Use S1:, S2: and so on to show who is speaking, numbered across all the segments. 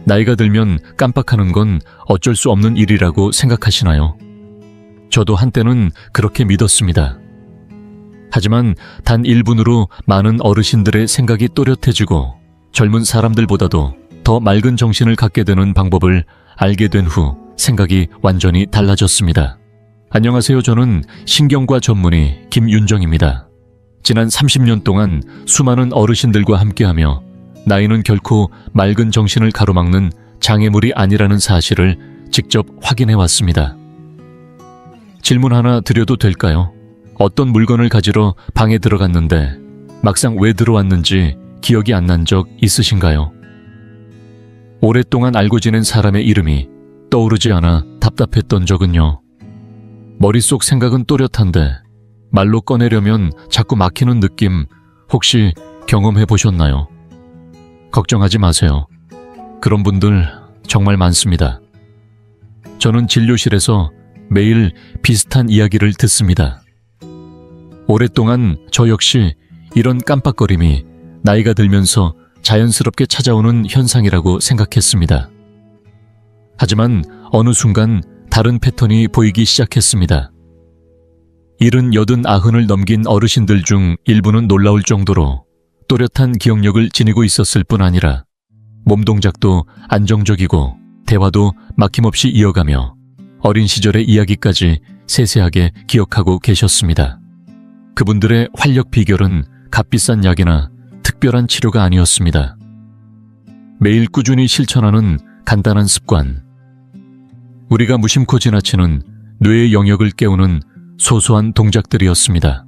S1: 나이가 들면 깜빡하는 건 어쩔 수 없는 일이라고 생각하시나요? 저도 한때는 그렇게 믿었습니다. 하지만 단 1분으로 많은 어르신들의 생각이 또렷해지고 젊은 사람들보다도 더 맑은 정신을 갖게 되는 방법을 알게 된 후 생각이 완전히 달라졌습니다. 안녕하세요. 저는 신경과 전문의 김윤정입니다. 지난 30년 동안 수많은 어르신들과 함께하며 나이는 결코 맑은 정신을 가로막는 장애물이 아니라는 사실을 직접 확인해 왔습니다. 질문 하나 드려도 될까요? 어떤 물건을 가지러 방에 들어갔는데 막상 왜 들어왔는지 기억이 안 난 적 있으신가요? 오랫동안 알고 지낸 사람의 이름이 떠오르지 않아 답답했던 적은요? 머릿속 생각은 또렷한데 말로 꺼내려면 자꾸 막히는 느낌 혹시 경험해 보셨나요? 걱정하지 마세요. 그런 분들 정말 많습니다. 저는 진료실에서 매일 비슷한 이야기를 듣습니다. 오랫동안 저 역시 이런 깜빡거림이 나이가 들면서 자연스럽게 찾아오는 현상이라고 생각했습니다. 하지만 어느 순간 다른 패턴이 보이기 시작했습니다. 70, 80, 90을 넘긴 어르신들 중 일부는 놀라울 정도로 또렷한 기억력을 지니고 있었을 뿐 아니라 몸 동작도 안정적이고 대화도 막힘없이 이어가며 어린 시절의 이야기까지 세세하게 기억하고 계셨습니다. 그분들의 활력 비결은 값비싼 약이나 특별한 치료가 아니었습니다. 매일 꾸준히 실천하는 간단한 습관, 우리가 무심코 지나치는 뇌의 영역을 깨우는 소소한 동작들이었습니다.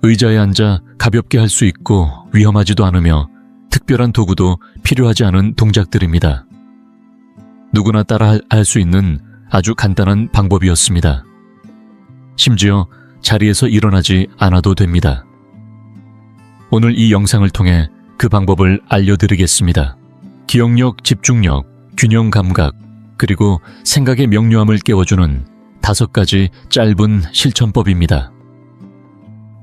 S1: 의자에 앉아 가볍게 할 수 있고 위험하지도 않으며 특별한 도구도 필요하지 않은 동작들입니다. 누구나 따라 할 수 있는 아주 간단한 방법이었습니다. 심지어 자리에서 일어나지 않아도 됩니다. 오늘 이 영상을 통해 그 방법을 알려드리겠습니다. 기억력, 집중력, 균형 감각, 그리고 생각의 명료함을 깨워주는 5가지 짧은 실천법입니다.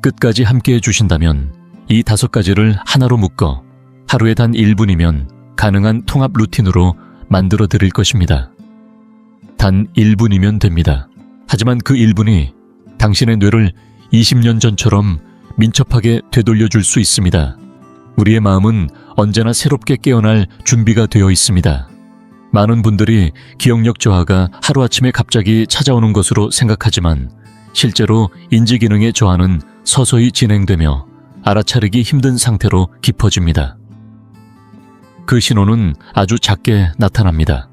S1: 끝까지 함께해 주신다면 이 5가지를 하나로 묶어 하루에 단 1분이면 가능한 통합 루틴으로 만들어 드릴 것입니다. 단 1분이면 됩니다. 하지만 그 1분이 당신의 뇌를 20년 전처럼 민첩하게 되돌려 줄 수 있습니다. 우리의 마음은 언제나 새롭게 깨어날 준비가 되어 있습니다. 많은 분들이 기억력 저하가 하루아침에 갑자기 찾아오는 것으로 생각하지만 실제로 인지기능의 저하는 서서히 진행되며 알아차리기 힘든 상태로 깊어집니다. 그 신호는 아주 작게 나타납니다.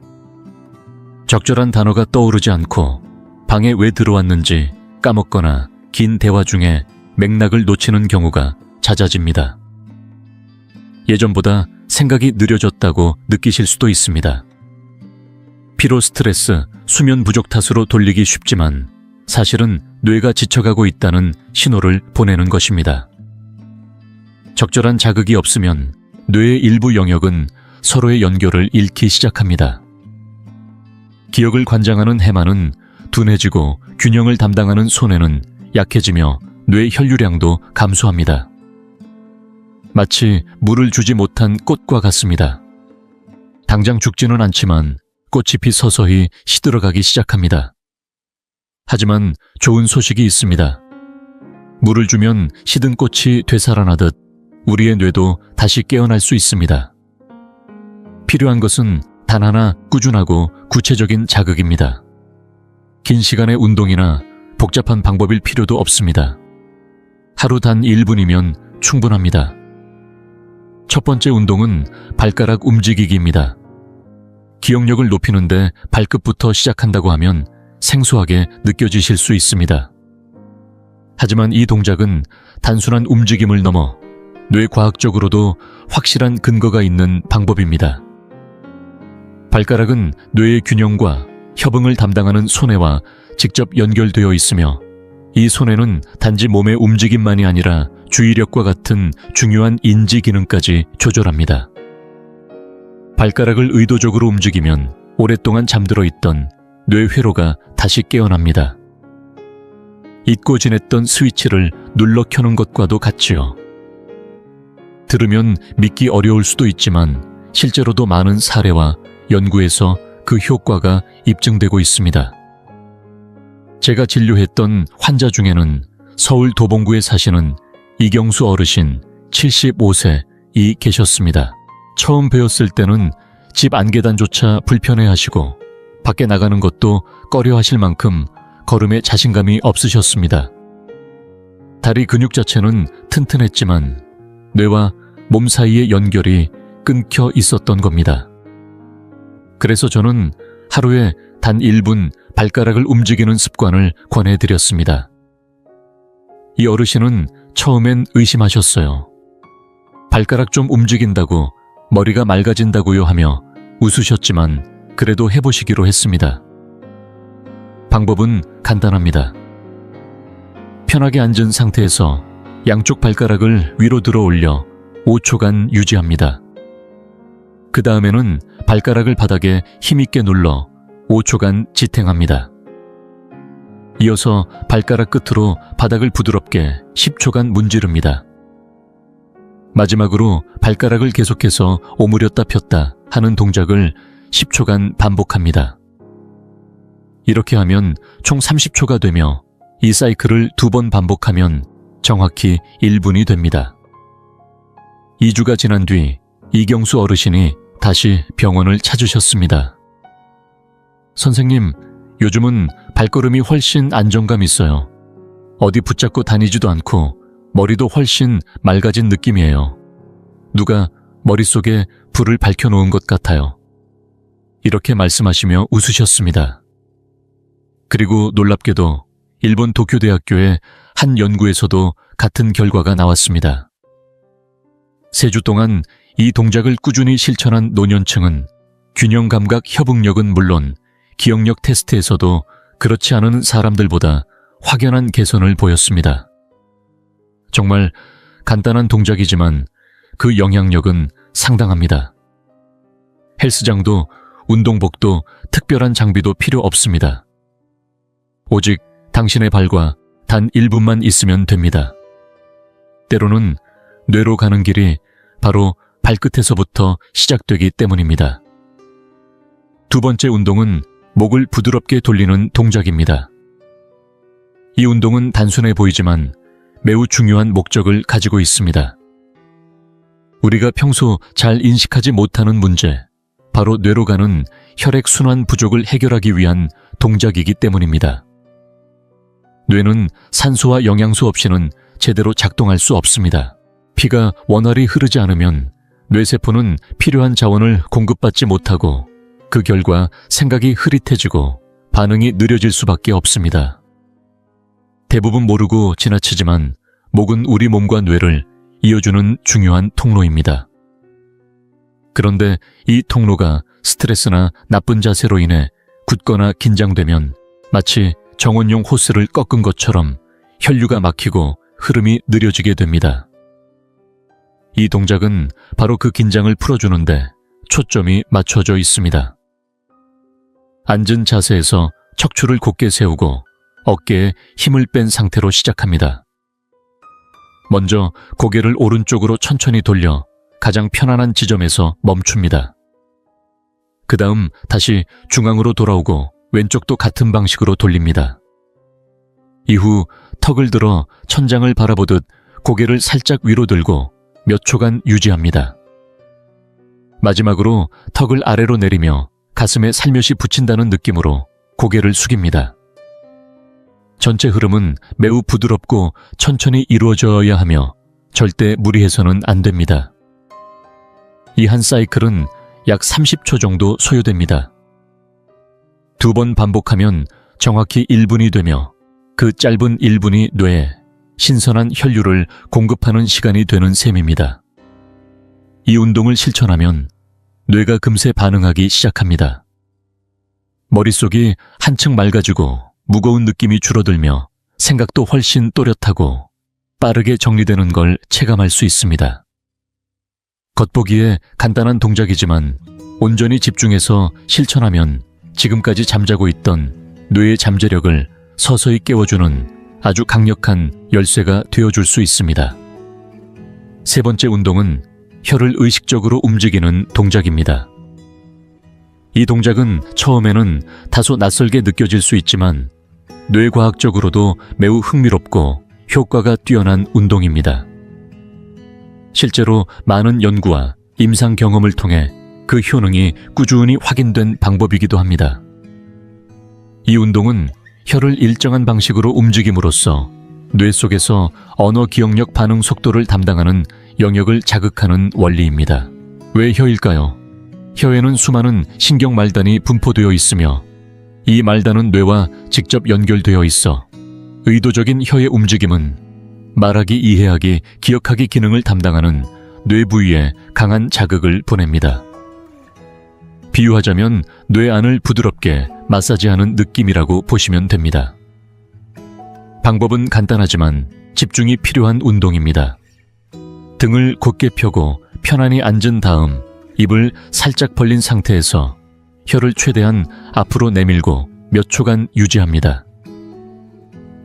S1: 적절한 단어가 떠오르지 않고 방에 왜 들어왔는지 까먹거나 긴 대화 중에 맥락을 놓치는 경우가 잦아집니다. 예전보다 생각이 느려졌다고 느끼실 수도 있습니다. 피로, 스트레스, 수면 부족 탓으로 돌리기 쉽지만 사실은 뇌가 지쳐가고 있다는 신호를 보내는 것입니다. 적절한 자극이 없으면 뇌의 일부 영역은 서로의 연결을 잃기 시작합니다. 기억을 관장하는 해마는 둔해지고 균형을 담당하는 손해는 약해지며 뇌 혈류량도 감소합니다. 마치 물을 주지 못한 꽃과 같습니다. 당장 죽지는 않지만 꽃잎이 서서히 시들어가기 시작합니다. 하지만 좋은 소식이 있습니다. 물을 주면 시든 꽃이 되살아나듯 우리의 뇌도 다시 깨어날 수 있습니다. 필요한 것은 단 하나 꾸준하고 구체적인 자극입니다. 긴 시간의 운동이나 복잡한 방법일 필요도 없습니다. 하루 단 1분이면 충분합니다. 첫 번째 운동은 발가락 움직이기입니다. 기억력을 높이는데 발끝부터 시작한다고 하면 생소하게 느껴지실 수 있습니다. 하지만 이 동작은 단순한 움직임을 넘어 뇌과학적으로도 확실한 근거가 있는 방법입니다. 발가락은 뇌의 균형과 협응을 담당하는 손해와 직접 연결되어 있으며 이 손해는 단지 몸의 움직임만이 아니라 주의력과 같은 중요한 인지 기능까지 조절합니다. 발가락을 의도적으로 움직이면 오랫동안 잠들어 있던 뇌회로가 다시 깨어납니다. 잊고 지냈던 스위치를 눌러 켜는 것과도 같지요. 들으면 믿기 어려울 수도 있지만 실제로도 많은 사례와 연구에서 그 효과가 입증되고 있습니다. 제가 진료했던 환자 중에는 서울 도봉구에 사시는 이경수 어르신 75세이 계셨습니다. 처음 배웠을 때는 집 안계단조차 불편해하시고 밖에 나가는 것도 꺼려하실 만큼 걸음에 자신감이 없으셨습니다. 다리 근육 자체는 튼튼했지만 뇌와 몸 사이의 연결이 끊겨 있었던 겁니다. 그래서 저는 하루에 단 1분 발가락을 움직이는 습관을 권해드렸습니다. 이 어르신은 처음엔 의심하셨어요. 발가락 좀 움직인다고 머리가 맑아진다고요 하며 웃으셨지만 그래도 해보시기로 했습니다. 방법은 간단합니다. 편하게 앉은 상태에서 양쪽 발가락을 위로 들어 올려 5초간 유지합니다. 그 다음에는 발가락을 바닥에 힘있게 눌러 5초간 지탱합니다. 이어서 발가락 끝으로 바닥을 부드럽게 10초간 문지릅니다. 마지막으로 발가락을 계속해서 오므렸다 폈다 하는 동작을 10초간 반복합니다. 이렇게 하면 총 30초가 되며 이 사이클을 2번 반복하면 정확히 1분이 됩니다. 2주가 지난 뒤 이경수 어르신이 다시 병원을 찾으셨습니다. 선생님, 요즘은 발걸음이 훨씬 안정감 있어요. 어디 붙잡고 다니지도 않고 머리도 훨씬 맑아진 느낌이에요. 누가 머릿속에 불을 밝혀놓은 것 같아요. 이렇게 말씀하시며 웃으셨습니다. 그리고 놀랍게도 일본 도쿄대학교의 한 연구에서도 같은 결과가 나왔습니다. 3주 동안 이 동작을 꾸준히 실천한 노년층은 균형감각 협응력은 물론 기억력 테스트에서도 그렇지 않은 사람들보다 확연한 개선을 보였습니다. 정말 간단한 동작이지만 그 영향력은 상당합니다. 헬스장도 운동복도 특별한 장비도 필요 없습니다. 오직 당신의 발과 단 1분만 있으면 됩니다. 때로는 뇌로 가는 길이 바로 발끝에서부터 시작되기 때문입니다. 2번째 운동은 목을 부드럽게 돌리는 동작입니다. 이 운동은 단순해 보이지만 매우 중요한 목적을 가지고 있습니다. 우리가 평소 잘 인식하지 못하는 문제, 바로 뇌로 가는 혈액순환 부족을 해결하기 위한 동작이기 때문입니다. 뇌는 산소와 영양소 없이는 제대로 작동할 수 없습니다. 피가 원활히 흐르지 않으면 뇌세포는 필요한 자원을 공급받지 못하고 그 결과 생각이 흐릿해지고 반응이 느려질 수밖에 없습니다. 대부분 모르고 지나치지만 목은 우리 몸과 뇌를 이어주는 중요한 통로입니다. 그런데 이 통로가 스트레스나 나쁜 자세로 인해 굳거나 긴장되면 마치 정원용 호스를 꺾은 것처럼 혈류가 막히고 흐름이 느려지게 됩니다. 이 동작은 바로 그 긴장을 풀어주는데 초점이 맞춰져 있습니다. 앉은 자세에서 척추를 곧게 세우고 어깨에 힘을 뺀 상태로 시작합니다. 먼저 고개를 오른쪽으로 천천히 돌려 가장 편안한 지점에서 멈춥니다. 그 다음 다시 중앙으로 돌아오고 왼쪽도 같은 방식으로 돌립니다. 이후 턱을 들어 천장을 바라보듯 고개를 살짝 위로 들고 몇 초간 유지합니다. 마지막으로 턱을 아래로 내리며 가슴에 살며시 붙인다는 느낌으로 고개를 숙입니다. 전체 흐름은 매우 부드럽고 천천히 이루어져야 하며 절대 무리해서는 안 됩니다. 이 한 사이클은 약 30초 정도 소요됩니다. 2번 반복하면 정확히 1분이 되며 그 짧은 1분이 뇌에 신선한 혈류를 공급하는 시간이 되는 셈입니다. 이 운동을 실천하면 뇌가 금세 반응하기 시작합니다. 머릿속이 한층 맑아지고 무거운 느낌이 줄어들며 생각도 훨씬 또렷하고 빠르게 정리되는 걸 체감할 수 있습니다. 겉보기에 간단한 동작이지만 온전히 집중해서 실천하면 지금까지 잠자고 있던 뇌의 잠재력을 서서히 깨워주는 아주 강력한 열쇠가 되어줄 수 있습니다. 3번째 운동은 혀를 의식적으로 움직이는 동작입니다. 이 동작은 처음에는 다소 낯설게 느껴질 수 있지만 뇌과학적으로도 매우 흥미롭고 효과가 뛰어난 운동입니다. 실제로 많은 연구와 임상 경험을 통해 그 효능이 꾸준히 확인된 방법이기도 합니다. 이 운동은 혀를 일정한 방식으로 움직임으로써 뇌 속에서 언어 기억력 반응 속도를 담당하는 영역을 자극하는 원리입니다. 왜 혀일까요? 혀에는 수많은 신경 말단이 분포되어 있으며 이 말단은 뇌와 직접 연결되어 있어 의도적인 혀의 움직임은 말하기, 이해하기, 기억하기 기능을 담당하는 뇌 부위에 강한 자극을 보냅니다. 비유하자면 뇌 안을 부드럽게 마사지하는 느낌이라고 보시면 됩니다. 방법은 간단하지만 집중이 필요한 운동입니다. 등을 곧게 펴고 편안히 앉은 다음 입을 살짝 벌린 상태에서 혀를 최대한 앞으로 내밀고 몇 초간 유지합니다.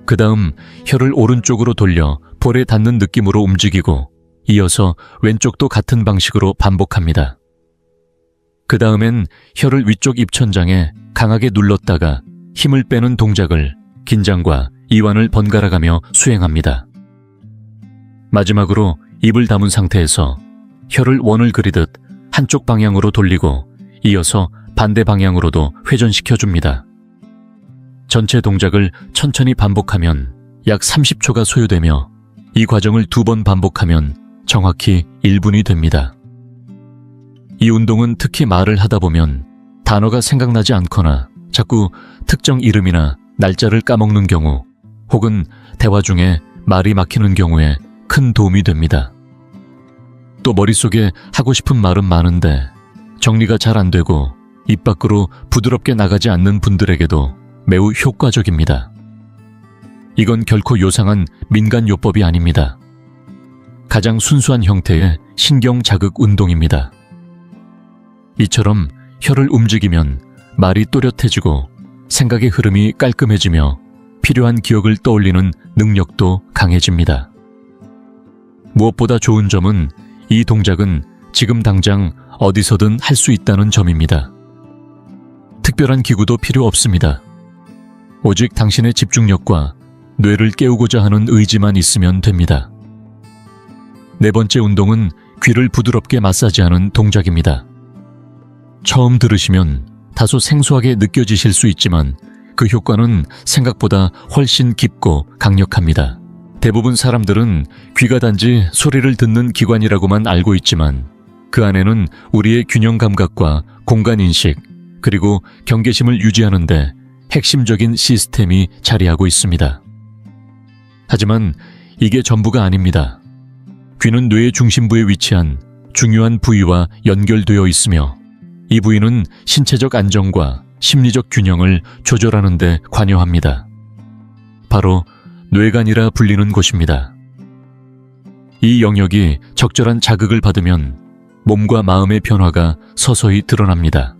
S1: 그 다음 혀를 오른쪽으로 돌려 볼에 닿는 느낌으로 움직이고 이어서 왼쪽도 같은 방식으로 반복합니다. 그 다음엔 혀를 위쪽 입천장에 강하게 눌렀다가 힘을 빼는 동작을 긴장과 이완을 번갈아가며 수행합니다. 마지막으로 입을 다문 상태에서 혀를 원을 그리듯 한쪽 방향으로 돌리고 이어서 반대 방향으로도 회전시켜줍니다. 전체 동작을 천천히 반복하면 약 30초가 소요되며 이 과정을 2번 반복하면 정확히 1분이 됩니다. 이 운동은 특히 말을 하다 보면 단어가 생각나지 않거나 자꾸 특정 이름이나 날짜를 까먹는 경우 혹은 대화 중에 말이 막히는 경우에 큰 도움이 됩니다. 또 머릿속에 하고 싶은 말은 많은데 정리가 잘 안 되고 입 밖으로 부드럽게 나가지 않는 분들에게도 매우 효과적입니다. 이건 결코 요상한 민간요법이 아닙니다. 가장 순수한 형태의 신경 자극 운동입니다. 이처럼 혀를 움직이면 말이 또렷해지고 생각의 흐름이 깔끔해지며 필요한 기억을 떠올리는 능력도 강해집니다. 무엇보다 좋은 점은 이 동작은 지금 당장 어디서든 할 수 있다는 점입니다. 특별한 기구도 필요 없습니다. 오직 당신의 집중력과 뇌를 깨우고자 하는 의지만 있으면 됩니다. 네 번째 운동은 귀를 부드럽게 마사지하는 동작입니다. 처음 들으시면 다소 생소하게 느껴지실 수 있지만 그 효과는 생각보다 훨씬 깊고 강력합니다. 대부분 사람들은 귀가 단지 소리를 듣는 기관이라고만 알고 있지만 그 안에는 우리의 균형 감각과 공간 인식 그리고 경계심을 유지하는 데 핵심적인 시스템이 자리하고 있습니다. 하지만 이게 전부가 아닙니다. 귀는 뇌의 중심부에 위치한 중요한 부위와 연결되어 있으며 이 부위는 신체적 안정과 심리적 균형을 조절하는 데 관여합니다. 바로 뇌관이라 불리는 곳입니다. 이 영역이 적절한 자극을 받으면 몸과 마음의 변화가 서서히 드러납니다.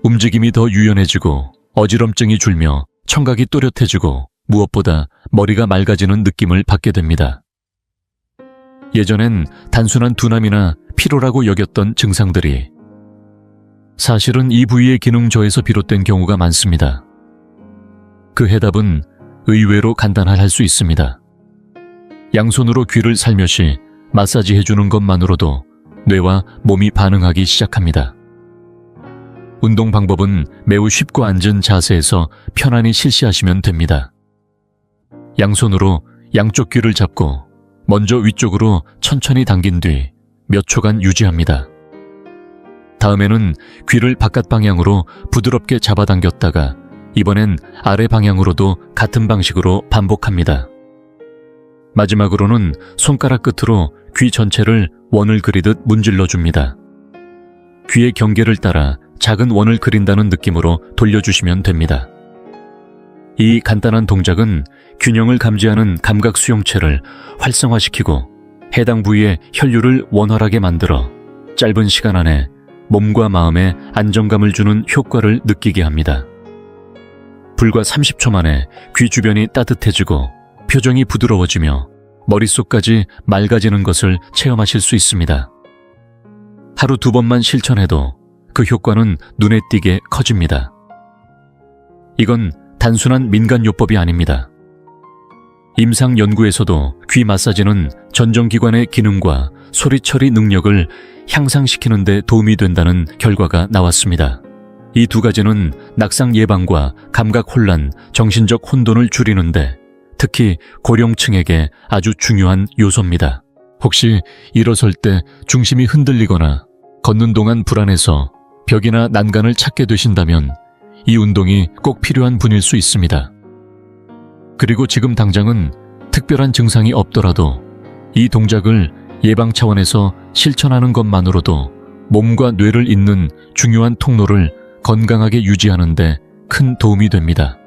S1: 움직임이 더 유연해지고 어지럼증이 줄며 청각이 또렷해지고 무엇보다 머리가 맑아지는 느낌을 받게 됩니다. 예전엔 단순한 둔함이나 피로라고 여겼던 증상들이 사실은 이 부위의 기능 저해에서 비롯된 경우가 많습니다. 그 해답은 의외로 간단할 수 있습니다. 양손으로 귀를 살며시 마사지해주는 것만으로도 뇌와 몸이 반응하기 시작합니다. 운동 방법은 매우 쉽고 앉은 자세에서 편안히 실시하시면 됩니다. 양손으로 양쪽 귀를 잡고 먼저 위쪽으로 천천히 당긴 뒤 몇 초간 유지합니다. 다음에는 귀를 바깥 방향으로 부드럽게 잡아당겼다가 이번엔 아래 방향으로도 같은 방식으로 반복합니다. 마지막으로는 손가락 끝으로 귀 전체를 원을 그리듯 문질러 줍니다. 귀의 경계를 따라 작은 원을 그린다는 느낌으로 돌려주시면 됩니다. 이 간단한 동작은 균형을 감지하는 감각 수용체를 활성화시키고 해당 부위의 혈류를 원활하게 만들어 짧은 시간 안에 몸과 마음에 안정감을 주는 효과를 느끼게 합니다. 불과 30초 만에 귀 주변이 따뜻해지고 표정이 부드러워지며 머릿속까지 맑아지는 것을 체험하실 수 있습니다. 하루 2번만 실천해도 그 효과는 눈에 띄게 커집니다. 이건 단순한 민간요법이 아닙니다. 임상 연구에서도 귀 마사지는 전정기관의 기능과 소리 처리 능력을 향상시키는 데 도움이 된다는 결과가 나왔습니다. 이 2가지는 낙상 예방과 감각 혼란, 정신적 혼돈을 줄이는데 특히 고령층에게 아주 중요한 요소입니다. 혹시 일어설 때 중심이 흔들리거나 걷는 동안 불안해서 벽이나 난간을 찾게 되신다면 이 운동이 꼭 필요한 분일 수 있습니다. 그리고 지금 당장은 특별한 증상이 없더라도 이 동작을 예방 차원에서 실천하는 것만으로도 몸과 뇌를 잇는 중요한 통로를 건강하게 유지하는 데 큰 도움이 됩니다.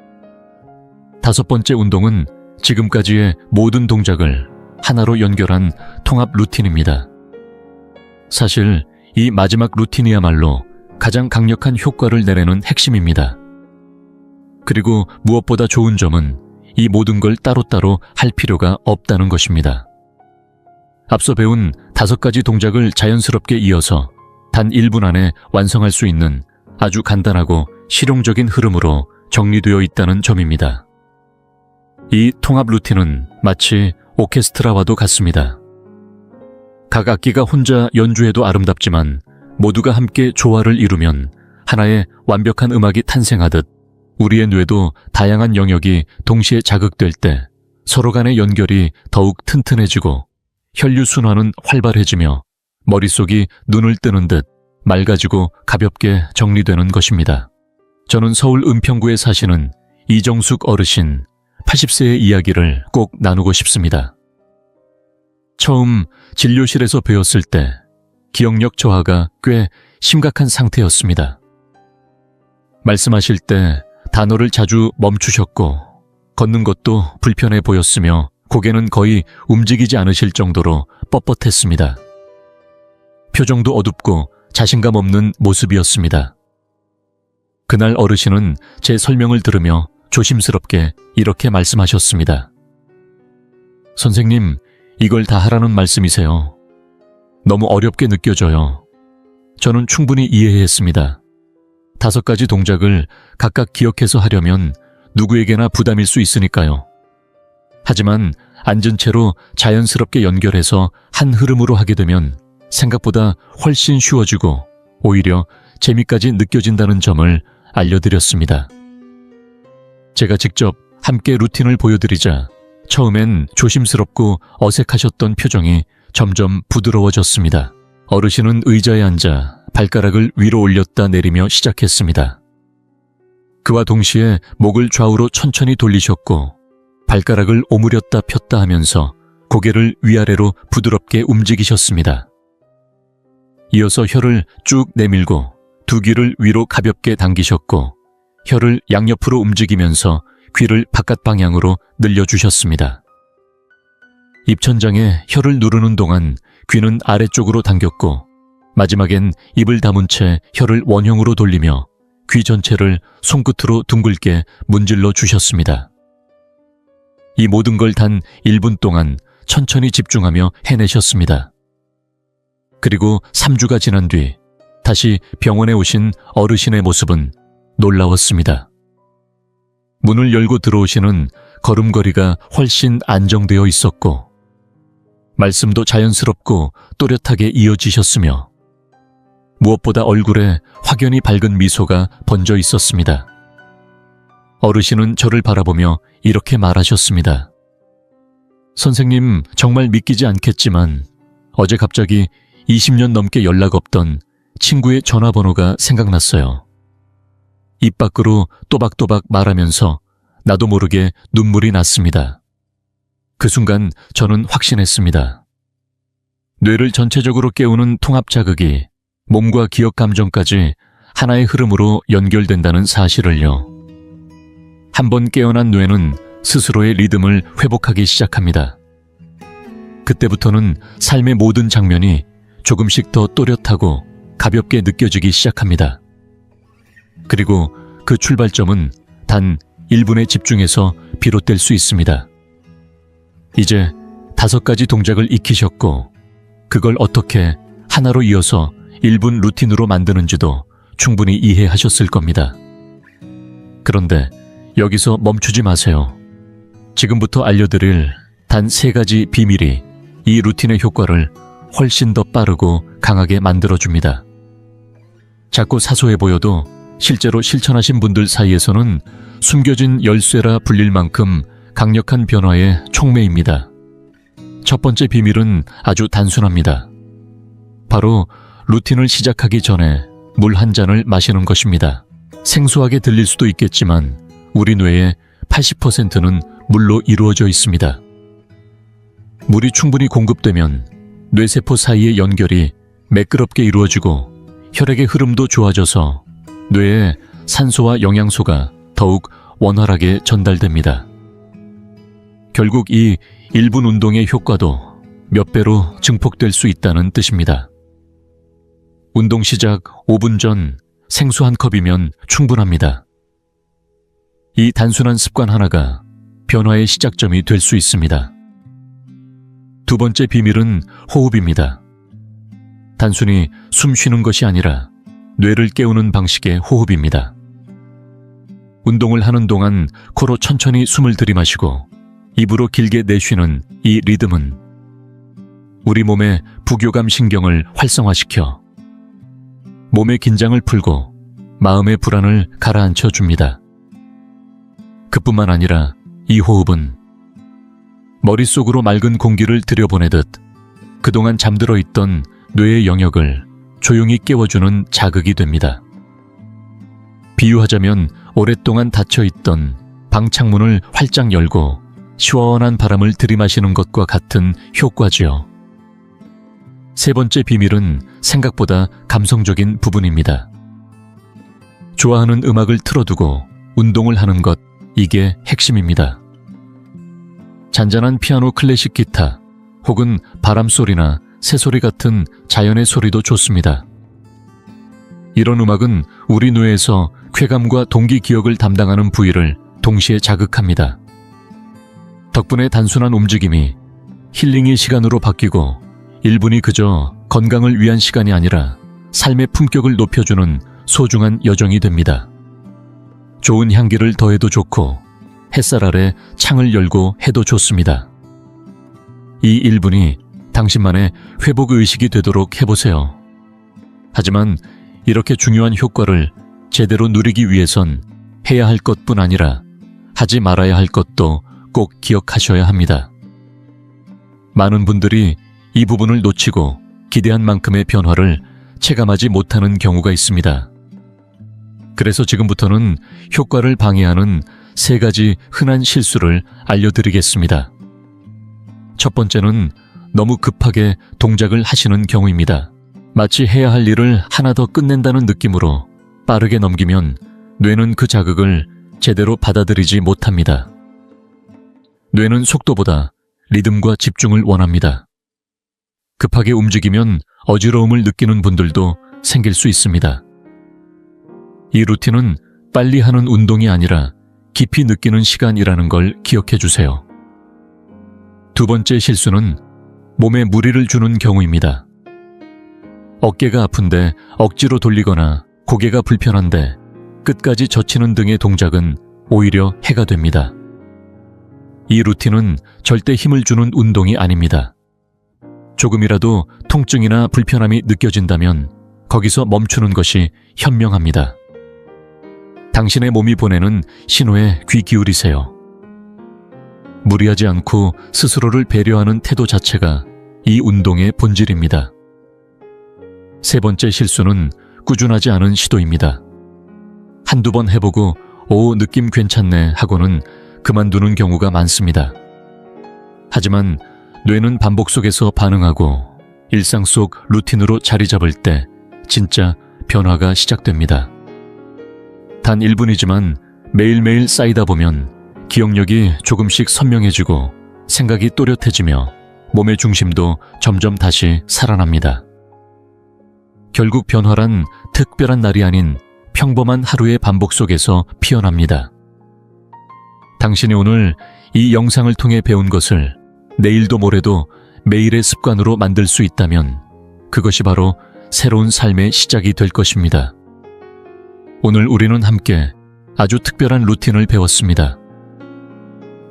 S1: 5번째 운동은 지금까지의 모든 동작을 하나로 연결한 통합 루틴입니다. 사실 이 마지막 루틴이야말로 가장 강력한 효과를 내려는 핵심입니다. 그리고 무엇보다 좋은 점은 이 모든 걸 따로따로 할 필요가 없다는 것입니다. 앞서 배운 5가지 동작을 자연스럽게 이어서 단 1분 안에 완성할 수 있는 아주 간단하고 실용적인 흐름으로 정리되어 있다는 점입니다. 이 통합 루틴은 마치 오케스트라와도 같습니다. 각 악기가 혼자 연주해도 아름답지만 모두가 함께 조화를 이루면 하나의 완벽한 음악이 탄생하듯 우리의 뇌도 다양한 영역이 동시에 자극될 때 서로 간의 연결이 더욱 튼튼해지고 혈류순환은 활발해지며 머릿속이 눈을 뜨는 듯 맑아지고 가볍게 정리되는 것입니다. 저는 서울 은평구에 사시는 이정숙 어르신 80세의 이야기를 꼭 나누고 싶습니다. 처음 진료실에서 배웠을 때 기억력 저하가 꽤 심각한 상태였습니다. 말씀하실 때 단어를 자주 멈추셨고 걷는 것도 불편해 보였으며 고개는 거의 움직이지 않으실 정도로 뻣뻣했습니다. 표정도 어둡고 자신감 없는 모습이었습니다. 그날 어르신은 제 설명을 들으며 조심스럽게 이렇게 말씀하셨습니다. 선생님, 이걸 다 하라는 말씀이세요. 너무 어렵게 느껴져요. 저는 충분히 이해했습니다. 5가지 동작을 각각 기억해서 하려면 누구에게나 부담일 수 있으니까요. 하지만 앉은 채로 자연스럽게 연결해서 한 흐름으로 하게 되면 생각보다 훨씬 쉬워지고 오히려 재미까지 느껴진다는 점을 알려드렸습니다. 제가 직접 함께 루틴을 보여드리자 처음엔 조심스럽고 어색하셨던 표정이 점점 부드러워졌습니다. 어르신은 의자에 앉아 발가락을 위로 올렸다 내리며 시작했습니다. 그와 동시에 목을 좌우로 천천히 돌리셨고 발가락을 오므렸다 폈다 하면서 고개를 위아래로 부드럽게 움직이셨습니다. 이어서 혀를 쭉 내밀고 두 귀를 위로 가볍게 당기셨고 혀를 양옆으로 움직이면서 귀를 바깥 방향으로 늘려주셨습니다. 입천장에 혀를 누르는 동안 귀는 아래쪽으로 당겼고 마지막엔 입을 다문 채 혀를 원형으로 돌리며 귀 전체를 손끝으로 둥글게 문질러 주셨습니다. 이 모든 걸 단 1분 동안 천천히 집중하며 해내셨습니다. 그리고 3주가 지난 뒤 다시 병원에 오신 어르신의 모습은 놀라웠습니다. 문을 열고 들어오시는 걸음걸이가 훨씬 안정되어 있었고 말씀도 자연스럽고 또렷하게 이어지셨으며 무엇보다 얼굴에 확연히 밝은 미소가 번져 있었습니다. 어르신은 저를 바라보며 이렇게 말하셨습니다. 선생님, 정말 믿기지 않겠지만 어제 갑자기 20년 넘게 연락 없던 친구의 전화번호가 생각났어요. 입 밖으로 또박또박 말하면서 나도 모르게 눈물이 났습니다. 그 순간 저는 확신했습니다. 뇌를 전체적으로 깨우는 통합 자극이 몸과 기억 감정까지 하나의 흐름으로 연결된다는 사실을요. 한번 깨어난 뇌는 스스로의 리듬을 회복하기 시작합니다. 그때부터는 삶의 모든 장면이 조금씩 더 또렷하고 가볍게 느껴지기 시작합니다. 그리고 그 출발점은 단 1분의 집중에서 비롯될 수 있습니다. 이제 5가지 동작을 익히셨고 그걸 어떻게 하나로 이어서 1분 루틴으로 만드는지도 충분히 이해하셨을 겁니다. 그런데 여기서 멈추지 마세요. 지금부터 알려드릴 단 3가지 비밀이 이 루틴의 효과를 훨씬 더 빠르고 강하게 만들어줍니다. 작고 사소해 보여도 실제로 실천하신 분들 사이에서는 숨겨진 열쇠라 불릴 만큼 강력한 변화의 촉매입니다. 첫 번째 비밀은 아주 단순합니다. 바로 루틴을 시작하기 전에 물 한 잔을 마시는 것입니다. 생소하게 들릴 수도 있겠지만 우리 뇌의 80%는 물로 이루어져 있습니다. 물이 충분히 공급되면 뇌세포 사이의 연결이 매끄럽게 이루어지고 혈액의 흐름도 좋아져서 뇌에 산소와 영양소가 더욱 원활하게 전달됩니다. 결국 이 1분 운동의 효과도 몇 배로 증폭될 수 있다는 뜻입니다. 운동 시작 5분 전 생수 한 컵이면 충분합니다. 이 단순한 습관 하나가 변화의 시작점이 될 수 있습니다. 두 번째 비밀은 호흡입니다. 단순히 숨 쉬는 것이 아니라 뇌를 깨우는 방식의 호흡입니다. 운동을 하는 동안 코로 천천히 숨을 들이마시고 입으로 길게 내쉬는 이 리듬은 우리 몸의 부교감 신경을 활성화시켜 몸의 긴장을 풀고 마음의 불안을 가라앉혀 줍니다. 그뿐만 아니라 이 호흡은 머릿속으로 맑은 공기를 들여보내듯 그동안 잠들어 있던 뇌의 영역을 조용히 깨워주는 자극이 됩니다. 비유하자면 오랫동안 닫혀있던 방 창문을 활짝 열고 시원한 바람을 들이마시는 것과 같은 효과지요. 세 번째 비밀은 생각보다 감성적인 부분입니다. 좋아하는 음악을 틀어두고 운동을 하는 것, 이게 핵심입니다. 잔잔한 피아노 클래식 기타 혹은 바람소리나 새소리 같은 자연의 소리도 좋습니다. 이런 음악은 우리 뇌에서 쾌감과 동기 기억을 담당하는 부위를 동시에 자극합니다. 덕분에 단순한 움직임이 힐링의 시간으로 바뀌고 1분이 그저 건강을 위한 시간이 아니라 삶의 품격을 높여주는 소중한 여정이 됩니다. 좋은 향기를 더해도 좋고 햇살 아래 창을 열고 해도 좋습니다. 이 1분이 당신만의 회복의식이 되도록 해보세요. 하지만 이렇게 중요한 효과를 제대로 누리기 위해선 해야 할 것뿐 아니라 하지 말아야 할 것도 꼭 기억하셔야 합니다. 많은 분들이 이 부분을 놓치고 기대한 만큼의 변화를 체감하지 못하는 경우가 있습니다. 그래서 지금부터는 효과를 방해하는 3가지 흔한 실수를 알려드리겠습니다. 첫 번째는 너무 급하게 동작을 하시는 경우입니다. 마치 해야 할 일을 하나 더 끝낸다는 느낌으로 빠르게 넘기면 뇌는 그 자극을 제대로 받아들이지 못합니다. 뇌는 속도보다 리듬과 집중을 원합니다. 급하게 움직이면 어지러움을 느끼는 분들도 생길 수 있습니다. 이 루틴은 빨리 하는 운동이 아니라 깊이 느끼는 시간이라는 걸 기억해 주세요. 두 번째 실수는 몸에 무리를 주는 경우입니다. 어깨가 아픈데 억지로 돌리거나 고개가 불편한데 끝까지 젖히는 등의 동작은 오히려 해가 됩니다. 이 루틴은 절대 힘을 주는 운동이 아닙니다. 조금이라도 통증이나 불편함이 느껴진다면 거기서 멈추는 것이 현명합니다. 당신의 몸이 보내는 신호에 귀 기울이세요. 무리하지 않고 스스로를 배려하는 태도 자체가 이 운동의 본질입니다. 세 번째 실수는 꾸준하지 않은 시도입니다. 한두 번 해보고 오, 느낌 괜찮네 하고는 그만두는 경우가 많습니다. 하지만 뇌는 반복 속에서 반응하고 일상 속 루틴으로 자리 잡을 때 진짜 변화가 시작됩니다. 단 1분이지만 매일매일 쌓이다 보면 기억력이 조금씩 선명해지고 생각이 또렷해지며 몸의 중심도 점점 다시 살아납니다. 결국 변화란 특별한 날이 아닌 평범한 하루의 반복 속에서 피어납니다. 당신이 오늘 이 영상을 통해 배운 것을 내일도 모레도 매일의 습관으로 만들 수 있다면 그것이 바로 새로운 삶의 시작이 될 것입니다. 오늘 우리는 함께 아주 특별한 루틴을 배웠습니다.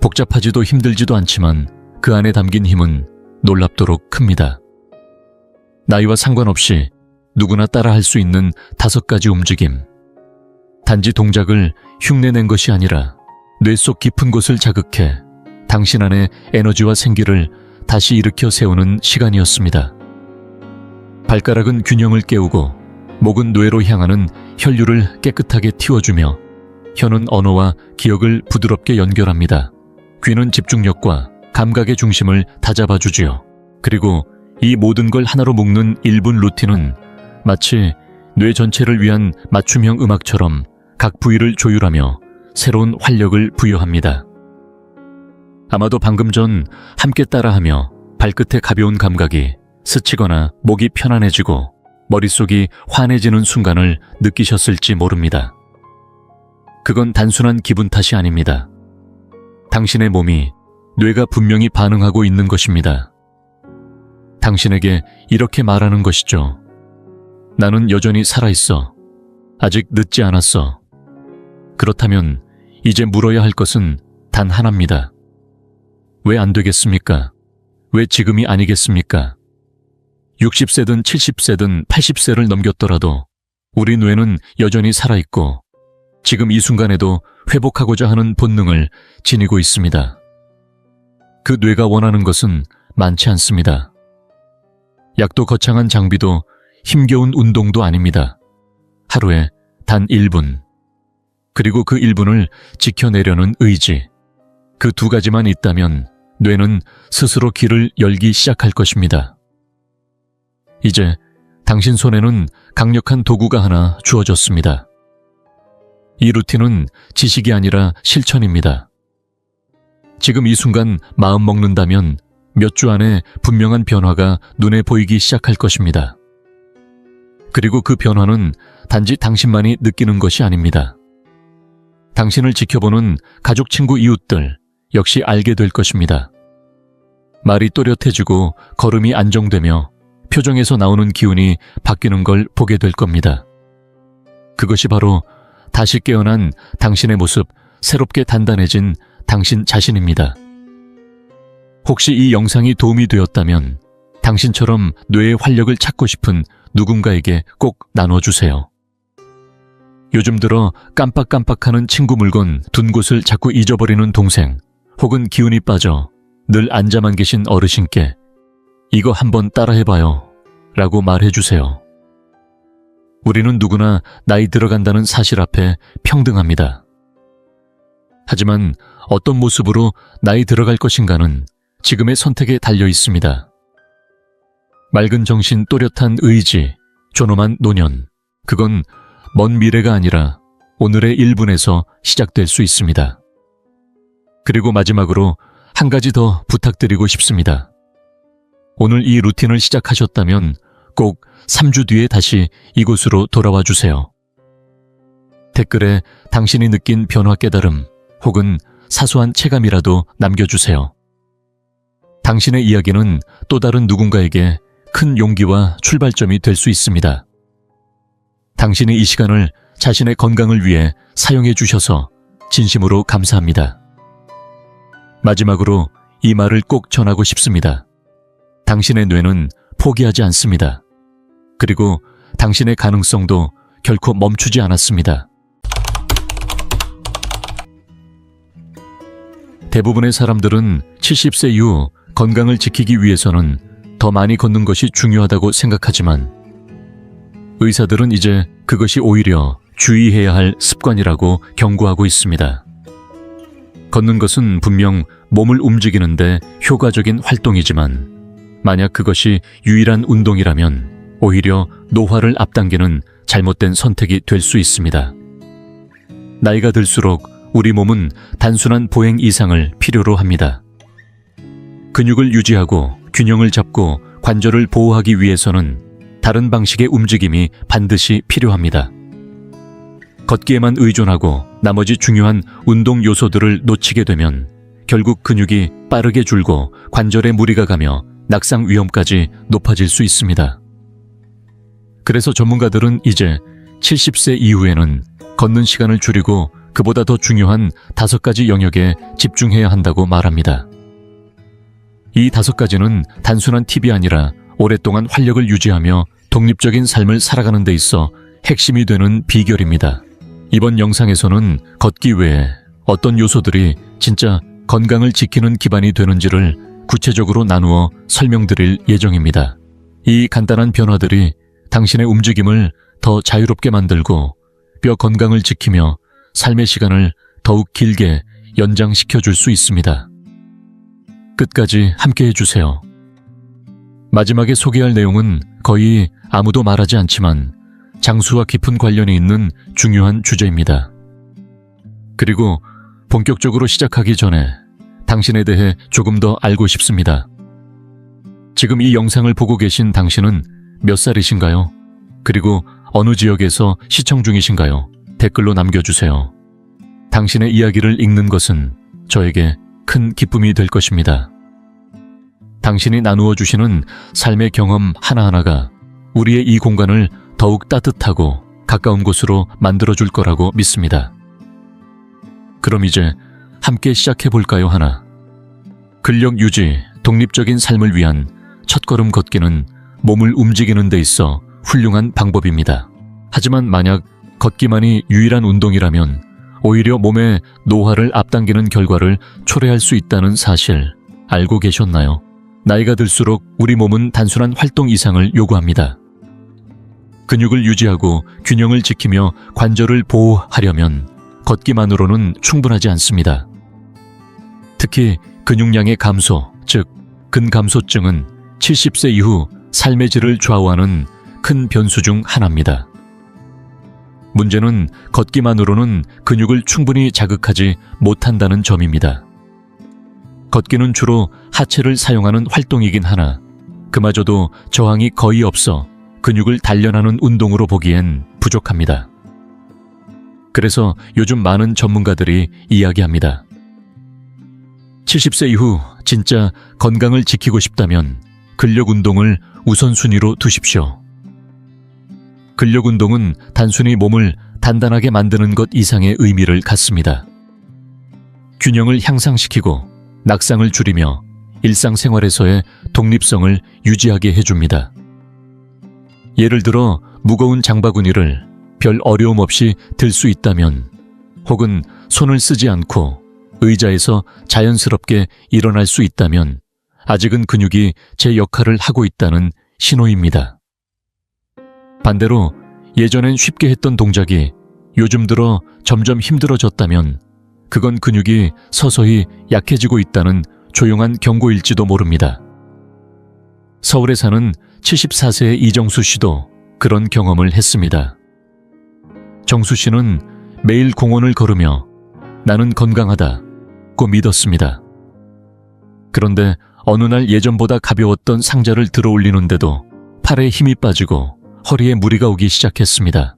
S1: 복잡하지도 힘들지도 않지만 그 안에 담긴 힘은 놀랍도록 큽니다. 나이와 상관없이 누구나 따라할 수 있는 5가지 움직임. 단지 동작을 흉내낸 것이 아니라 뇌 속 깊은 곳을 자극해 당신 안의 에너지와 생기를 다시 일으켜 세우는 시간이었습니다. 발가락은 균형을 깨우고 목은 뇌로 향하는 혈류를 깨끗하게 틔워주며 혀는 언어와 기억을 부드럽게 연결합니다. 귀는 집중력과 감각의 중심을 다잡아주지요. 그리고 이 모든 걸 하나로 묶는 1분 루틴은 마치 뇌 전체를 위한 맞춤형 음악처럼 각 부위를 조율하며 새로운 활력을 부여합니다. 아마도 방금 전 함께 따라하며 발끝의 가벼운 감각이 스치거나 목이 편안해지고 머릿속이 환해지는 순간을 느끼셨을지 모릅니다. 그건 단순한 기분 탓이 아닙니다. 당신의 몸이 뇌가 분명히 반응하고 있는 것입니다. 당신에게 이렇게 말하는 것이죠. 나는 여전히 살아있어. 아직 늦지 않았어. 그렇다면 이제 물어야 할 것은 단 하나입니다. 왜 안 되겠습니까? 왜 지금이 아니겠습니까? 60세든 70세든 80세를 넘겼더라도 우리 뇌는 여전히 살아있고 지금 이 순간에도 회복하고자 하는 본능을 지니고 있습니다. 그 뇌가 원하는 것은 많지 않습니다. 약도 거창한 장비도 힘겨운 운동도 아닙니다. 하루에 단 1분. 그리고 그 1분을 지켜내려는 의지. 그 2가지만 있다면 뇌는 스스로 길을 열기 시작할 것입니다. 이제 당신 손에는 강력한 도구가 하나 주어졌습니다. 이 루틴은 지식이 아니라 실천입니다. 지금 이 순간 마음 먹는다면 몇 주 안에 분명한 변화가 눈에 보이기 시작할 것입니다. 그리고 그 변화는 단지 당신만이 느끼는 것이 아닙니다. 당신을 지켜보는 가족, 친구, 이웃들 역시 알게 될 것입니다. 말이 또렷해지고 걸음이 안정되며 표정에서 나오는 기운이 바뀌는 걸 보게 될 겁니다. 그것이 바로 다시 깨어난 당신의 모습, 새롭게 단단해진 당신 자신입니다. 혹시 이 영상이 도움이 되었다면 당신처럼 뇌의 활력을 찾고 싶은 누군가에게 꼭 나눠주세요. 요즘 들어 깜빡깜빡하는 친구 물건 둔 곳을 자꾸 잊어버리는 동생, 혹은 기운이 빠져 늘 앉아만 계신 어르신께 이거 한번 따라해봐요 라고 말해주세요. 우리는 누구나 나이 들어간다는 사실 앞에 평등합니다. 하지만 어떤 모습으로 나이 들어갈 것인가는 지금의 선택에 달려 있습니다. 맑은 정신, 또렷한 의지, 존엄한 노년, 그건 먼 미래가 아니라 오늘의 1분에서 시작될 수 있습니다. 그리고 마지막으로 한 가지 더 부탁드리고 싶습니다. 오늘 이 루틴을 시작하셨다면 꼭 3주 뒤에 다시 이곳으로 돌아와 주세요. 댓글에 당신이 느낀 변화, 깨달음 혹은 사소한 체감이라도 남겨주세요. 당신의 이야기는 또 다른 누군가에게 큰 용기와 출발점이 될 수 있습니다. 당신이 이 시간을 자신의 건강을 위해 사용해 주셔서 진심으로 감사합니다. 마지막으로 이 말을 꼭 전하고 싶습니다. 당신의 뇌는 포기하지 않습니다. 그리고 당신의 가능성도 결코 멈추지 않았습니다. 대부분의 사람들은 70세 이후 건강을 지키기 위해서는 더 많이 걷는 것이 중요하다고 생각하지만 의사들은 이제 그것이 오히려 주의해야 할 습관이라고 경고하고 있습니다. 걷는 것은 분명 몸을 움직이는데 효과적인 활동이지만 만약 그것이 유일한 운동이라면 오히려 노화를 앞당기는 잘못된 선택이 될 수 있습니다. 나이가 들수록 우리 몸은 단순한 보행 이상을 필요로 합니다. 근육을 유지하고 균형을 잡고 관절을 보호하기 위해서는 다른 방식의 움직임이 반드시 필요합니다. 걷기에만 의존하고 나머지 중요한 운동 요소들을 놓치게 되면 결국 근육이 빠르게 줄고 관절에 무리가 가며 낙상 위험까지 높아질 수 있습니다. 그래서 전문가들은 이제 70세 이후에는 걷는 시간을 줄이고 그보다 더 중요한 5가지 영역에 집중해야 한다고 말합니다. 이 5가지는 단순한 팁이 아니라 오랫동안 활력을 유지하며 독립적인 삶을 살아가는 데 있어 핵심이 되는 비결입니다. 이번 영상에서는 걷기 외에 어떤 요소들이 진짜 건강을 지키는 기반이 되는지를 구체적으로 나누어 설명드릴 예정입니다. 이 간단한 변화들이 당신의 움직임을 더 자유롭게 만들고 뼈 건강을 지키며 삶의 시간을 더욱 길게 연장시켜 줄 수 있습니다. 끝까지 함께 해주세요. 마지막에 소개할 내용은 거의 아무도 말하지 않지만 장수와 깊은 관련이 있는 중요한 주제입니다. 그리고 본격적으로 시작하기 전에 당신에 대해 조금 더 알고 싶습니다. 지금 이 영상을 보고 계신 당신은 몇 살이신가요? 그리고 어느 지역에서 시청 중이신가요? 댓글로 남겨주세요. 당신의 이야기를 읽는 것은 저에게 큰 기쁨이 될 것입니다. 당신이 나누어 주시는 삶의 경험 하나하나가 우리의 이 공간을 더욱 따뜻하고 가까운 곳으로 만들어줄 거라고 믿습니다. 그럼 이제 함께 시작해볼까요 하나? 근력 유지, 독립적인 삶을 위한 첫걸음 걷기는 몸을 움직이는 데 있어 훌륭한 방법입니다. 하지만 만약 걷기만이 유일한 운동이라면 오히려 몸의 노화를 앞당기는 결과를 초래할 수 있다는 사실 알고 계셨나요? 나이가 들수록 우리 몸은 단순한 활동 이상을 요구합니다. 근육을 유지하고 균형을 지키며 관절을 보호하려면 걷기만으로는 충분하지 않습니다. 특히 근육량의 감소, 즉 근감소증은 70세 이후 삶의 질을 좌우하는 큰 변수 중 하나입니다. 문제는 걷기만으로는 근육을 충분히 자극하지 못한다는 점입니다. 걷기는 주로 하체를 사용하는 활동이긴 하나 그마저도 저항이 거의 없어 근육을 단련하는 운동으로 보기엔 부족합니다. 그래서 요즘 많은 전문가들이 이야기합니다. 70세 이후 진짜 건강을 지키고 싶다면 근력 운동을 우선순위로 두십시오. 근력 운동은 단순히 몸을 단단하게 만드는 것 이상의 의미를 갖습니다. 균형을 향상시키고 낙상을 줄이며 일상생활에서의 독립성을 유지하게 해줍니다. 예를 들어 무거운 장바구니를 별 어려움 없이 들 수 있다면 혹은 손을 쓰지 않고 의자에서 자연스럽게 일어날 수 있다면 아직은 근육이 제 역할을 하고 있다는 신호입니다. 반대로 예전엔 쉽게 했던 동작이 요즘 들어 점점 힘들어졌다면 그건 근육이 서서히 약해지고 있다는 조용한 경고일지도 모릅니다. 서울에 사는 74세의 이정수 씨도 그런 경험을 했습니다. 정수 씨는 매일 공원을 걸으며 나는 건강하다고 믿었습니다. 그런데 어느 날 예전보다 가벼웠던 상자를 들어 올리는데도 팔에 힘이 빠지고 허리에 무리가 오기 시작했습니다.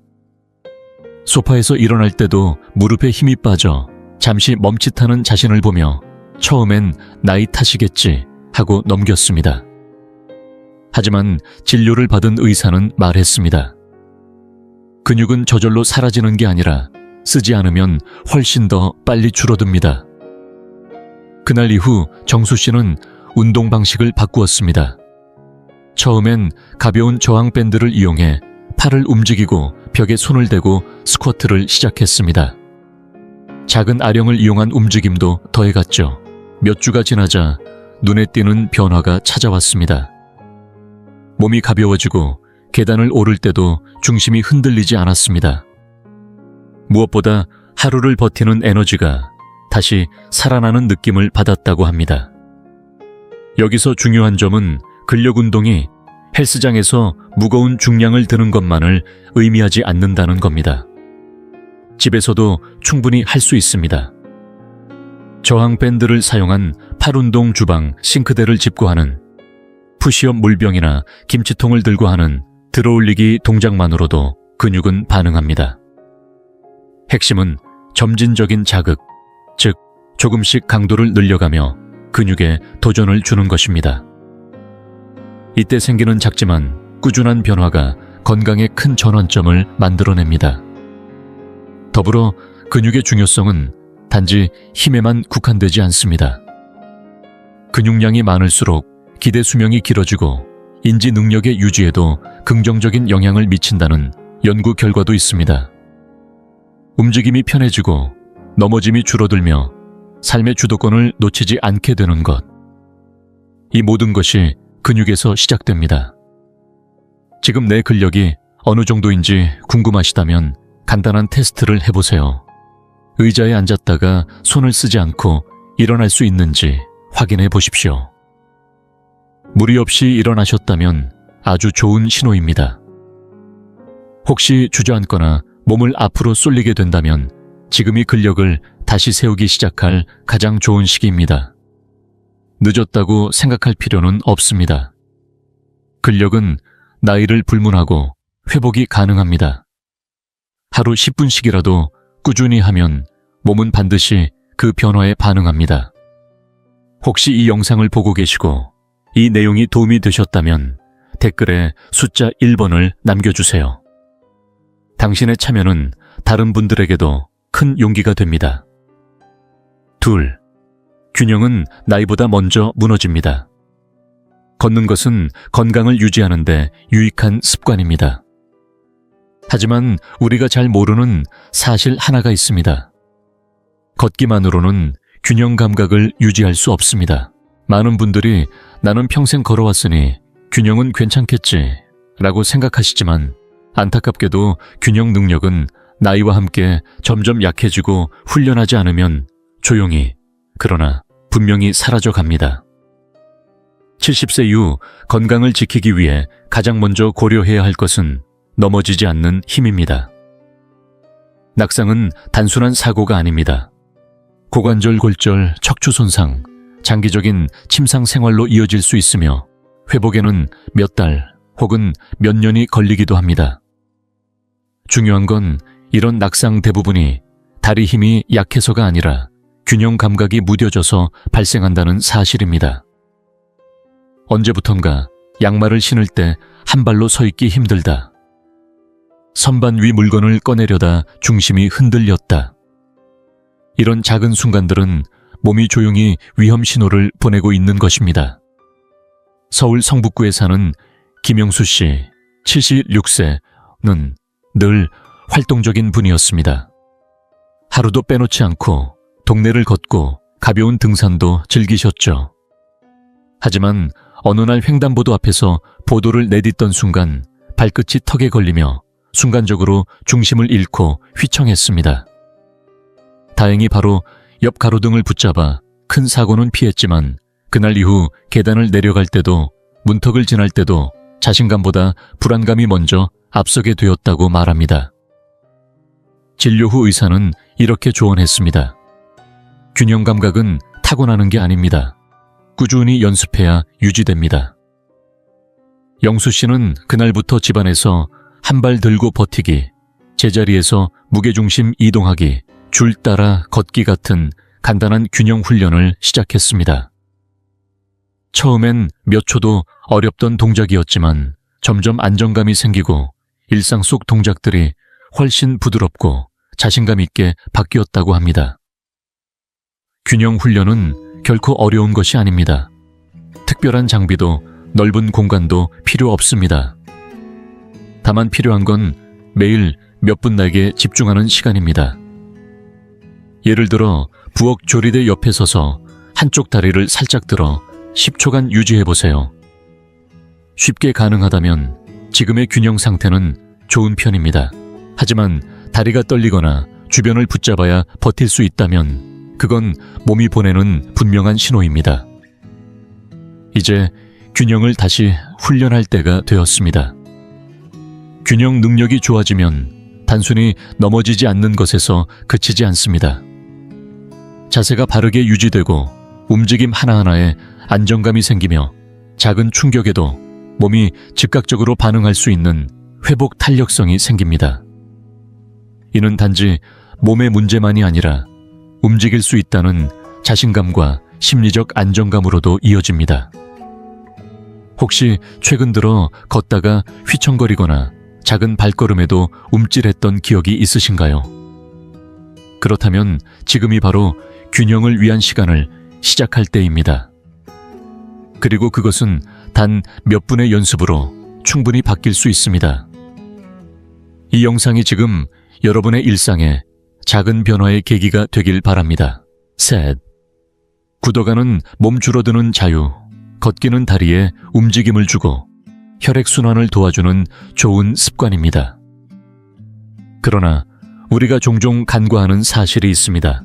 S1: 소파에서 일어날 때도 무릎에 힘이 빠져 잠시 멈칫하는 자신을 보며 처음엔 나이 탓이겠지 하고 넘겼습니다. 하지만 진료를 받은 의사는 말했습니다. 근육은 저절로 사라지는 게 아니라 쓰지 않으면 훨씬 더 빨리 줄어듭니다. 그날 이후 정수 씨는 운동 방식을 바꾸었습니다. 처음엔 가벼운 저항 밴드를 이용해 팔을 움직이고 벽에 손을 대고 스쿼트를 시작했습니다. 작은 아령을 이용한 움직임도 더해갔죠. 몇 주가 지나자 눈에 띄는 변화가 찾아왔습니다. 몸이 가벼워지고 계단을 오를 때도 중심이 흔들리지 않았습니다. 무엇보다 하루를 버티는 에너지가 다시 살아나는 느낌을 받았다고 합니다. 여기서 중요한 점은 근력 운동이 헬스장에서 무거운 중량을 드는 것만을 의미하지 않는다는 겁니다. 집에서도 충분히 할 수 있습니다. 저항 밴드를 사용한 팔운동 주방 싱크대를 짚고 하는 푸시업 물병이나 김치통을 들고 하는 들어올리기 동작만으로도 근육은 반응합니다. 핵심은 점진적인 자극, 즉 조금씩 강도를 늘려가며 근육에 도전을 주는 것입니다. 이때 생기는 작지만 꾸준한 변화가 건강에 큰 전환점을 만들어냅니다. 더불어 근육의 중요성은 단지 힘에만 국한되지 않습니다. 근육량이 많을수록 기대 수명이 길어지고 인지 능력의 유지에도 긍정적인 영향을 미친다는 연구 결과도 있습니다. 움직임이 편해지고 넘어짐이 줄어들며 삶의 주도권을 놓치지 않게 되는 것. 이 모든 것이 근육에서 시작됩니다. 지금 내 근력이 어느 정도인지 궁금하시다면 간단한 테스트를 해보세요. 의자에 앉았다가 손을 쓰지 않고 일어날 수 있는지 확인해 보십시오. 무리 없이 일어나셨다면 아주 좋은 신호입니다. 혹시 주저앉거나 몸을 앞으로 쏠리게 된다면 지금이 근력을 다시 세우기 시작할 가장 좋은 시기입니다. 늦었다고 생각할 필요는 없습니다. 근력은 나이를 불문하고 회복이 가능합니다. 하루 10분씩이라도 꾸준히 하면 몸은 반드시 그 변화에 반응합니다. 혹시 이 영상을 보고 계시고 이 내용이 도움이 되셨다면 댓글에 숫자 1번을 남겨주세요. 당신의 참여는 다른 분들에게도 큰 용기가 됩니다. 2. 균형은 나이보다 먼저 무너집니다. 걷는 것은 건강을 유지하는 데 유익한 습관입니다. 하지만 우리가 잘 모르는 사실 하나가 있습니다. 걷기만으로는 균형 감각을 유지할 수 없습니다. 많은 분들이 나는 평생 걸어왔으니 균형은 괜찮겠지 라고 생각하시지만 안타깝게도 균형 능력은 나이와 함께 점점 약해지고 훈련하지 않으면 조용히 그러나 분명히 사라져 갑니다. 70세 이후 건강을 지키기 위해 가장 먼저 고려해야 할 것은 넘어지지 않는 힘입니다. 낙상은 단순한 사고가 아닙니다. 고관절 골절, 척추 손상, 장기적인 침상 생활로 이어질 수 있으며 회복에는 몇 달 혹은 몇 년이 걸리기도 합니다. 중요한 건 이런 낙상 대부분이 다리 힘이 약해서가 아니라 균형 감각이 무뎌져서 발생한다는 사실입니다. 언제부턴가 양말을 신을 때 한 발로 서 있기 힘들다. 선반 위 물건을 꺼내려다 중심이 흔들렸다. 이런 작은 순간들은 몸이 조용히 위험 신호를 보내고 있는 것입니다. 서울 성북구에 사는 김영수 씨, 76세는 늘 활동적인 분이었습니다. 하루도 빼놓지 않고 동네를 걷고 가벼운 등산도 즐기셨죠. 하지만 어느 날 횡단보도 앞에서 보도를 내딛던 순간 발끝이 턱에 걸리며 순간적으로 중심을 잃고 휘청했습니다. 다행히 바로 옆 가로등을 붙잡아 큰 사고는 피했지만 그날 이후 계단을 내려갈 때도 문턱을 지날 때도 자신감보다 불안감이 먼저 앞서게 되었다고 말합니다. 진료 후 의사는 이렇게 조언했습니다. 균형 감각은 타고나는 게 아닙니다. 꾸준히 연습해야 유지됩니다. 영수 씨는 그날부터 집안에서 한 발 들고 버티기, 제자리에서 무게중심 이동하기, 줄 따라 걷기 같은 간단한 균형 훈련을 시작했습니다. 처음엔 몇 초도 어렵던 동작이었지만 점점 안정감이 생기고 일상 속 동작들이 훨씬 부드럽고 자신감 있게 바뀌었다고 합니다. 균형 훈련은 결코 어려운 것이 아닙니다. 특별한 장비도 넓은 공간도 필요 없습니다. 다만 필요한 건 매일 몇 분 나에게 집중하는 시간입니다. 예를 들어 부엌 조리대 옆에 서서 한쪽 다리를 살짝 들어 10초간 유지해보세요. 쉽게 가능하다면 지금의 균형 상태는 좋은 편입니다. 하지만 다리가 떨리거나 주변을 붙잡아야 버틸 수 있다면 그건 몸이 보내는 분명한 신호입니다. 이제 균형을 다시 훈련할 때가 되었습니다. 균형 능력이 좋아지면 단순히 넘어지지 않는 것에서 그치지 않습니다. 자세가 바르게 유지되고 움직임 하나하나에 안정감이 생기며 작은 충격에도 몸이 즉각적으로 반응할 수 있는 회복 탄력성이 생깁니다. 이는 단지 몸의 문제만이 아니라 움직일 수 있다는 자신감과 심리적 안정감으로도 이어집니다. 혹시 최근 들어 걷다가 휘청거리거나 작은 발걸음에도 움찔했던 기억이 있으신가요? 그렇다면 지금이 바로 균형을 위한 시간을 시작할 때입니다. 그리고 그것은 단 몇 분의 연습으로 충분히 바뀔 수 있습니다. 이 영상이 지금 여러분의 일상에 작은 변화의 계기가 되길 바랍니다. 셋. 굳어가는 몸 줄어드는 자유, 걷기는 다리에 움직임을 주고 혈액순환을 도와주는 좋은 습관입니다. 그러나 우리가 종종 간과하는 사실이 있습니다.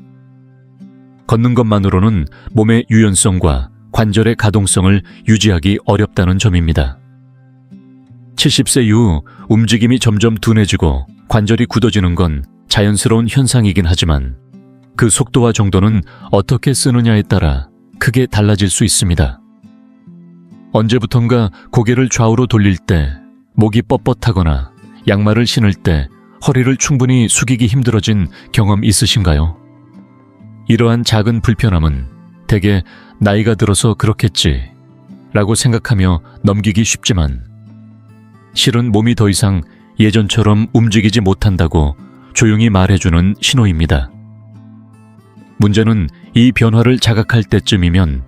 S1: 걷는 것만으로는 몸의 유연성과 관절의 가동성을 유지하기 어렵다는 점입니다. 70세 이후 움직임이 점점 둔해지고 관절이 굳어지는 건 자연스러운 현상이긴 하지만 그 속도와 정도는 어떻게 쓰느냐에 따라 크게 달라질 수 있습니다. 언제부턴가 고개를 좌우로 돌릴 때, 목이 뻣뻣하거나 양말을 신을 때 허리를 충분히 숙이기 힘들어진 경험 있으신가요? 이러한 작은 불편함은 대개 나이가 들어서 그렇겠지 라고 생각하며 넘기기 쉽지만 실은 몸이 더 이상 예전처럼 움직이지 못한다고 조용히 말해주는 신호입니다. 문제는 이 변화를 자각할 때쯤이면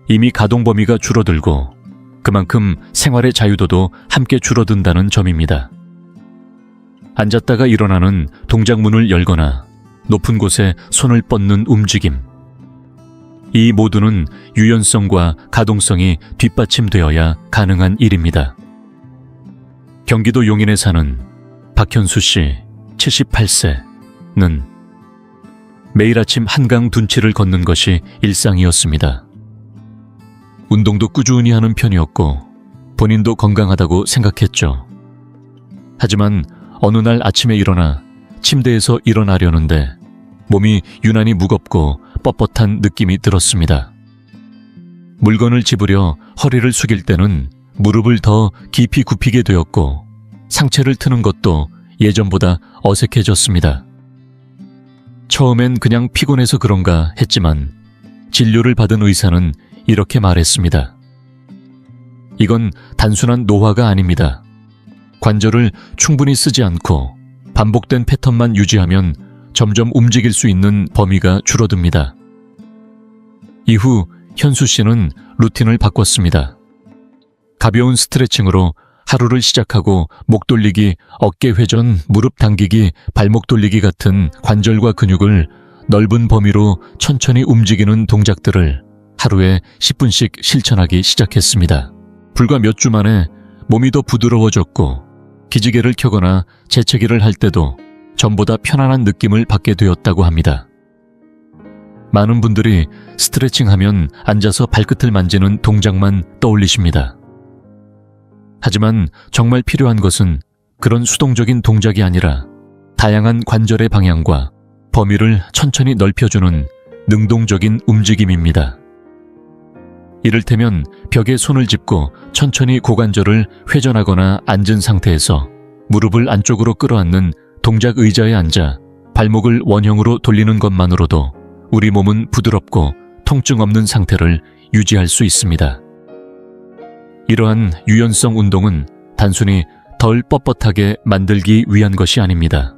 S1: 이미 가동 범위가 줄어들고 그만큼 생활의 자유도도 함께 줄어든다는 점입니다. 앉았다가 일어나는 동작문을 열거나 높은 곳에 손을 뻗는 움직임. 이 모두는 유연성과 가동성이 뒷받침되어야 가능한 일입니다. 경기도 용인에 사는 박현수 씨, 78세는 매일 아침 한강 둔치를 걷는 것이 일상이었습니다. 운동도 꾸준히 하는 편이었고 본인도 건강하다고 생각했죠. 하지만 어느 날 아침에 일어나 침대에서 일어나려는데 몸이 유난히 무겁고 뻣뻣한 느낌이 들었습니다. 물건을 집으려 허리를 숙일 때는 무릎을 더 깊이 굽히게 되었고 상체를 트는 것도 예전보다 어색해졌습니다. 처음엔 그냥 피곤해서 그런가 했지만 진료를 받은 의사는 이렇게 말했습니다. 이건 단순한 노화가 아닙니다. 관절을 충분히 쓰지 않고 반복된 패턴만 유지하면 점점 움직일 수 있는 범위가 줄어듭니다. 이후 현수 씨는 루틴을 바꿨습니다. 가벼운 스트레칭으로 하루를 시작하고 목 돌리기, 어깨 회전, 무릎 당기기, 발목 돌리기 같은 관절과 근육을 넓은 범위로 천천히 움직이는 동작들을 하루에 10분씩 실천하기 시작했습니다. 불과 몇 주 만에 몸이 더 부드러워졌고 기지개를 켜거나 재채기를 할 때도 전보다 편안한 느낌을 받게 되었다고 합니다. 많은 분들이 스트레칭하면 앉아서 발끝을 만지는 동작만 떠올리십니다. 하지만 정말 필요한 것은 그런 수동적인 동작이 아니라 다양한 관절의 방향과 범위를 천천히 넓혀주는 능동적인 움직임입니다. 이를테면 벽에 손을 짚고 천천히 고관절을 회전하거나 앉은 상태에서 무릎을 안쪽으로 끌어안는 동작 의자에 앉아 발목을 원형으로 돌리는 것만으로도 우리 몸은 부드럽고 통증 없는 상태를 유지할 수 있습니다. 이러한 유연성 운동은 단순히 덜 뻣뻣하게 만들기 위한 것이 아닙니다.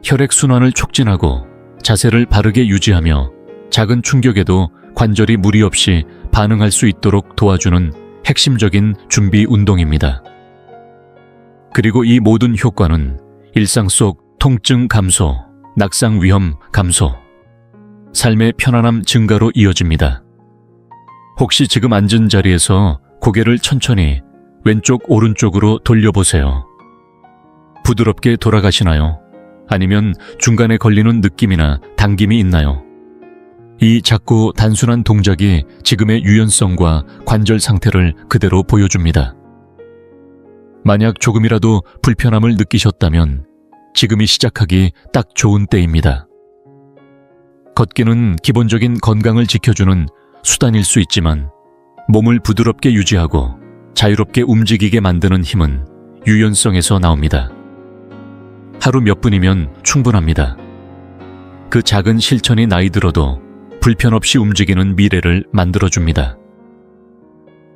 S1: 혈액순환을 촉진하고 자세를 바르게 유지하며 작은 충격에도 관절이 무리 없이 반응할 수 있도록 도와주는 핵심적인 준비 운동입니다. 그리고 이 모든 효과는 일상 속 통증 감소, 낙상 위험 감소, 삶의 편안함 증가로 이어집니다. 혹시 지금 앉은 자리에서 고개를 천천히 왼쪽 오른쪽으로 돌려보세요. 부드럽게 돌아가시나요? 아니면 중간에 걸리는 느낌이나 당김이 있나요? 이 작고 단순한 동작이 지금의 유연성과 관절 상태를 그대로 보여줍니다. 만약 조금이라도 불편함을 느끼셨다면 지금이 시작하기 딱 좋은 때입니다. 걷기는 기본적인 건강을 지켜주는 수단일 수 있지만 몸을 부드럽게 유지하고 자유롭게 움직이게 만드는 힘은 유연성에서 나옵니다. 하루 몇 분이면 충분합니다. 그 작은 실천이 나이 들어도 불편 없이 움직이는 미래를 만들어줍니다.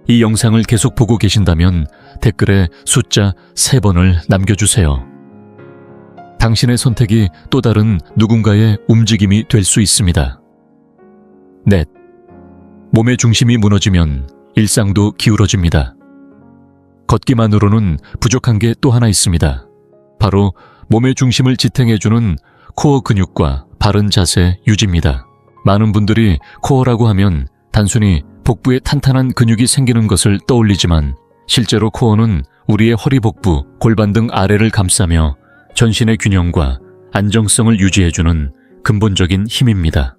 S1: 이 영상을 계속 보고 계신다면 댓글에 숫자 3번을 남겨주세요. 당신의 선택이 또 다른 누군가의 움직임이 될 수 있습니다. 넷. 몸의 중심이 무너지면 일상도 기울어집니다. 걷기만으로는 부족한 게 또 하나 있습니다. 바로 몸의 중심을 지탱해주는 코어 근육과 바른 자세 유지입니다. 많은 분들이 코어라고 하면 단순히 복부에 탄탄한 근육이 생기는 것을 떠올리지만 실제로 코어는 우리의 허리, 복부, 골반 등 아래를 감싸며 전신의 균형과 안정성을 유지해주는 근본적인 힘입니다.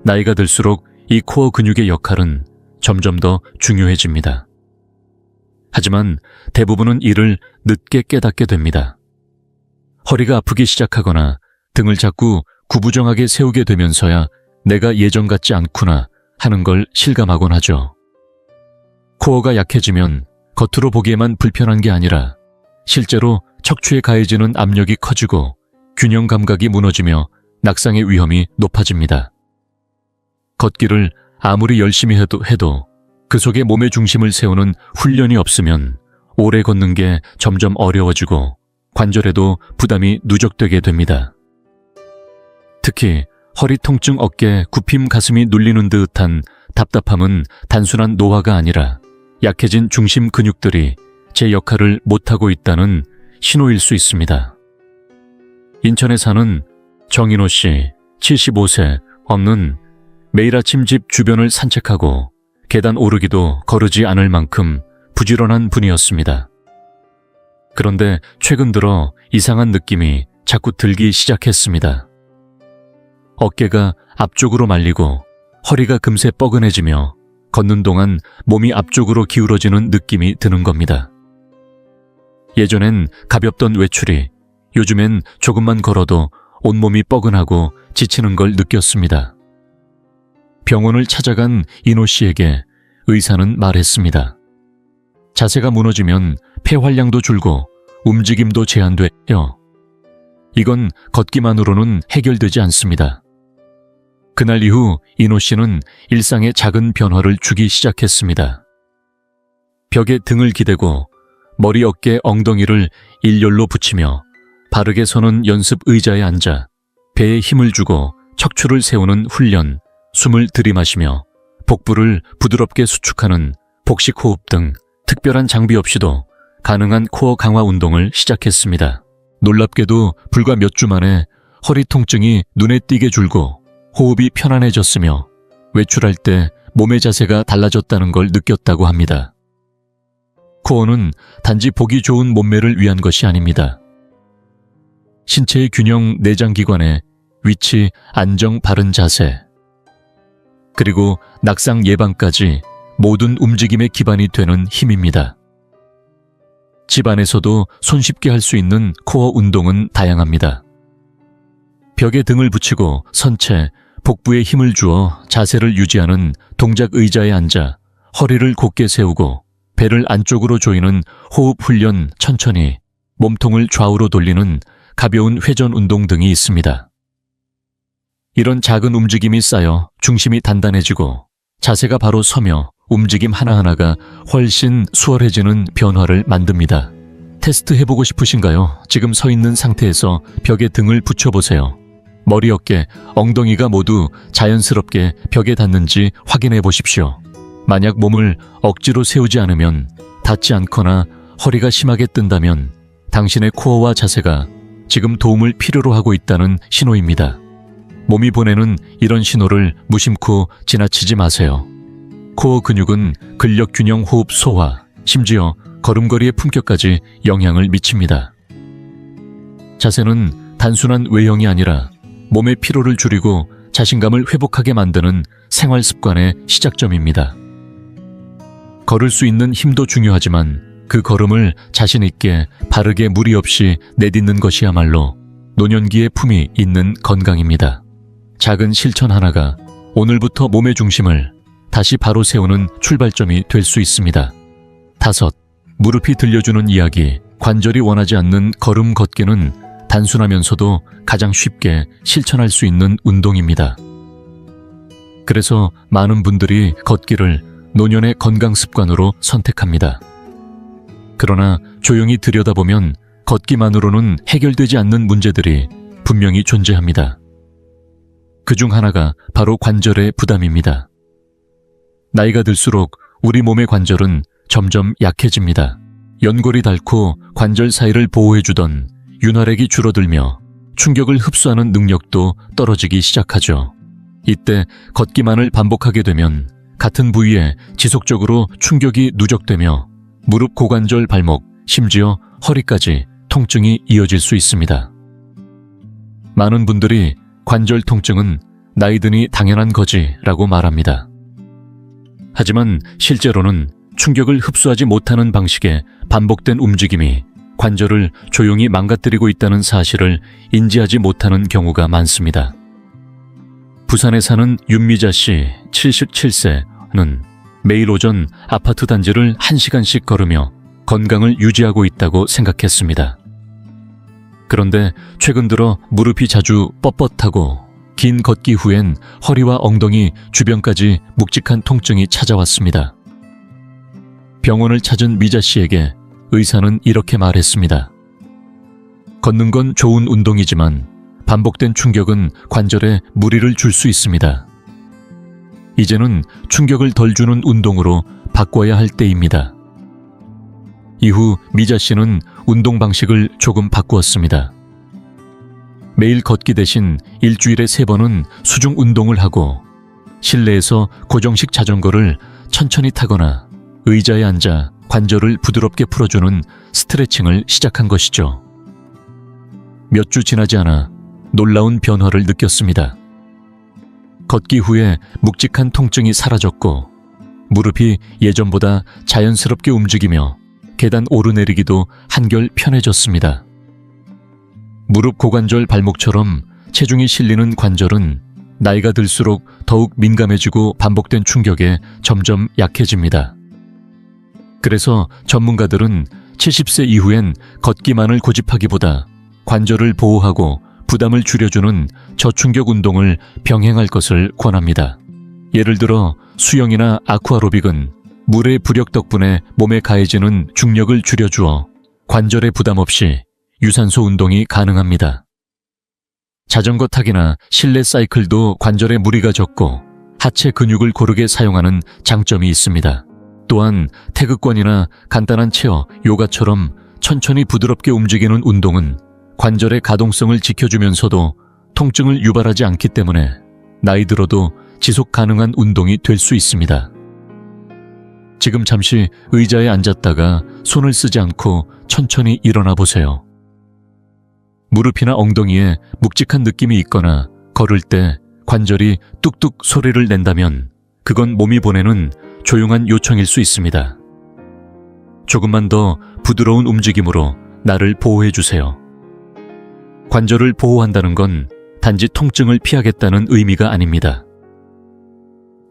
S1: 나이가 들수록 이 코어 근육의 역할은 점점 더 중요해집니다. 하지만 대부분은 이를 늦게 깨닫게 됩니다. 허리가 아프기 시작하거나 등을 자꾸 구부정하게 세우게 되면서야 내가 예전 같지 않구나 하는 걸 실감하곤 하죠. 코어가 약해지면 겉으로 보기에만 불편한 게 아니라 실제로 척추에 가해지는 압력이 커지고 균형 감각이 무너지며 낙상의 위험이 높아집니다. 걷기를 아무리 열심히 해도 그 속에 몸의 중심을 세우는 훈련이 없으면 오래 걷는 게 점점 어려워지고 관절에도 부담이 누적되게 됩니다. 특히 허리 통증, 어깨, 굽힘, 가슴이 눌리는 듯한 답답함은 단순한 노화가 아니라 약해진 중심 근육들이 제 역할을 못하고 있다는 신호일 수 있습니다. 인천에 사는 정인호 씨, 75세, 없는 매일 아침 집 주변을 산책하고 계단 오르기도 거르지 않을 만큼 부지런한 분이었습니다. 그런데 최근 들어 이상한 느낌이 자꾸 들기 시작했습니다. 어깨가 앞쪽으로 말리고 허리가 금세 뻐근해지며 걷는 동안 몸이 앞쪽으로 기울어지는 느낌이 드는 겁니다. 예전엔 가볍던 외출이 요즘엔 조금만 걸어도 온몸이 뻐근하고 지치는 걸 느꼈습니다. 병원을 찾아간 인호 씨에게 의사는 말했습니다. 자세가 무너지면 폐활량도 줄고 움직임도 제한돼요. 이건 걷기만으로는 해결되지 않습니다. 그날 이후 인호 씨는 일상에 작은 변화를 주기 시작했습니다. 벽에 등을 기대고 머리, 어깨, 엉덩이를 일렬로 붙이며 바르게 서는 연습 의자에 앉아 배에 힘을 주고 척추를 세우는 훈련, 숨을 들이마시며 복부를 부드럽게 수축하는 복식 호흡 등 특별한 장비 없이도 가능한 코어 강화 운동을 시작했습니다. 놀랍게도 불과 몇 주 만에 허리 통증이 눈에 띄게 줄고 호흡이 편안해졌으며 외출할 때 몸의 자세가 달라졌다는 걸 느꼈다고 합니다. 코어는 단지 보기 좋은 몸매를 위한 것이 아닙니다. 신체의 균형, 내장기관의 위치, 안정, 바른 자세, 그리고 낙상 예방까지 모든 움직임의 기반이 되는 힘입니다. 집 안에서도 손쉽게 할 수 있는 코어 운동은 다양합니다. 벽에 등을 붙이고 선체, 복부에 힘을 주어 자세를 유지하는 동작 의자에 앉아 허리를 곧게 세우고 배를 안쪽으로 조이는 호흡 훈련, 천천히 몸통을 좌우로 돌리는 가벼운 회전 운동 등이 있습니다. 이런 작은 움직임이 쌓여 중심이 단단해지고 자세가 바로 서며 움직임 하나하나가 훨씬 수월해지는 변화를 만듭니다. 테스트 해보고 싶으신가요? 지금 서 있는 상태에서 벽에 등을 붙여보세요. 머리, 어깨, 엉덩이가 모두 자연스럽게 벽에 닿는지 확인해 보십시오. 만약 몸을 억지로 세우지 않으면, 닿지 않거나 허리가 심하게 뜬다면 당신의 코어와 자세가 지금 도움을 필요로 하고 있다는 신호입니다. 몸이 보내는 이런 신호를 무심코 지나치지 마세요. 코어 근육은 근력 균형, 호흡, 소화, 심지어 걸음걸이의 품격까지 영향을 미칩니다. 자세는 단순한 외형이 아니라 몸의 피로를 줄이고 자신감을 회복하게 만드는 생활 습관의 시작점입니다. 걸을 수 있는 힘도 중요하지만 그 걸음을 자신 있게 바르게 무리 없이 내딛는 것이야말로 노년기의 품이 있는 건강입니다. 작은 실천 하나가 오늘부터 몸의 중심을 다시 바로 세우는 출발점이 될 수 있습니다. 5. 무릎이 들려주는 이야기. 관절이 원하지 않는 걸음 걷기는 단순하면서도 가장 쉽게 실천할 수 있는 운동입니다. 그래서 많은 분들이 걷기를 노년의 건강 습관으로 선택합니다. 그러나 조용히 들여다보면 걷기만으로는 해결되지 않는 문제들이 분명히 존재합니다. 그중 하나가 바로 관절의 부담입니다. 나이가 들수록 우리 몸의 관절은 점점 약해집니다. 연골이 닳고 관절 사이를 보호해주던 윤활액이 줄어들며 충격을 흡수하는 능력도 떨어지기 시작하죠. 이때 걷기만을 반복하게 되면 같은 부위에 지속적으로 충격이 누적되며 무릎, 고관절, 발목, 심지어 허리까지 통증이 이어질 수 있습니다. 많은 분들이 관절 통증은 나이 드니 당연한 거지라고 말합니다. 하지만 실제로는 충격을 흡수하지 못하는 방식의 반복된 움직임이 관절을 조용히 망가뜨리고 있다는 사실을 인지하지 못하는 경우가 많습니다. 부산에 사는 윤미자 씨 77세는 매일 오전 아파트 단지를 1시간씩 걸으며 건강을 유지하고 있다고 생각했습니다. 그런데 최근 들어 무릎이 자주 뻣뻣하고 긴 걷기 후엔 허리와 엉덩이 주변까지 묵직한 통증이 찾아왔습니다. 병원을 찾은 미자 씨에게 의사는 이렇게 말했습니다. 걷는 건 좋은 운동이지만 반복된 충격은 관절에 무리를 줄 수 있습니다. 이제는 충격을 덜 주는 운동으로 바꿔야 할 때입니다. 이후 미자 씨는 운동 방식을 조금 바꾸었습니다. 매일 걷기 대신 일주일에 3번은 수중 운동을 하고 실내에서 고정식 자전거를 천천히 타거나 의자에 앉아 관절을 부드럽게 풀어주는 스트레칭을 시작한 것이죠. 몇 주 지나지 않아 놀라운 변화를 느꼈습니다. 걷기 후에 묵직한 통증이 사라졌고 무릎이 예전보다 자연스럽게 움직이며 계단 오르내리기도 한결 편해졌습니다. 무릎, 고관절, 발목처럼 체중이 실리는 관절은 나이가 들수록 더욱 민감해지고 반복된 충격에 점점 약해집니다. 그래서 전문가들은 70세 이후엔 걷기만을 고집하기보다 관절을 보호하고 부담을 줄여주는 저충격 운동을 병행할 것을 권합니다. 예를 들어 수영이나 아쿠아로빅은 물의 부력 덕분에 몸에 가해지는 중력을 줄여주어 관절에 부담 없이 유산소 운동이 가능합니다. 자전거 타기나 실내 사이클도 관절에 무리가 적고 하체 근육을 고르게 사용하는 장점이 있습니다. 또한 태극권이나 간단한 체어, 요가처럼 천천히 부드럽게 움직이는 운동은 관절의 가동성을 지켜주면서도 통증을 유발하지 않기 때문에 나이 들어도 지속 가능한 운동이 될 수 있습니다. 지금 잠시 의자에 앉았다가 손을 쓰지 않고 천천히 일어나 보세요. 무릎이나 엉덩이에 묵직한 느낌이 있거나 걸을 때 관절이 뚝뚝 소리를 낸다면 그건 몸이 보내는 조용한 요청일 수 있습니다. 조금만 더 부드러운 움직임으로 나를 보호해 주세요. 관절을 보호한다는 건 단지 통증을 피하겠다는 의미가 아닙니다.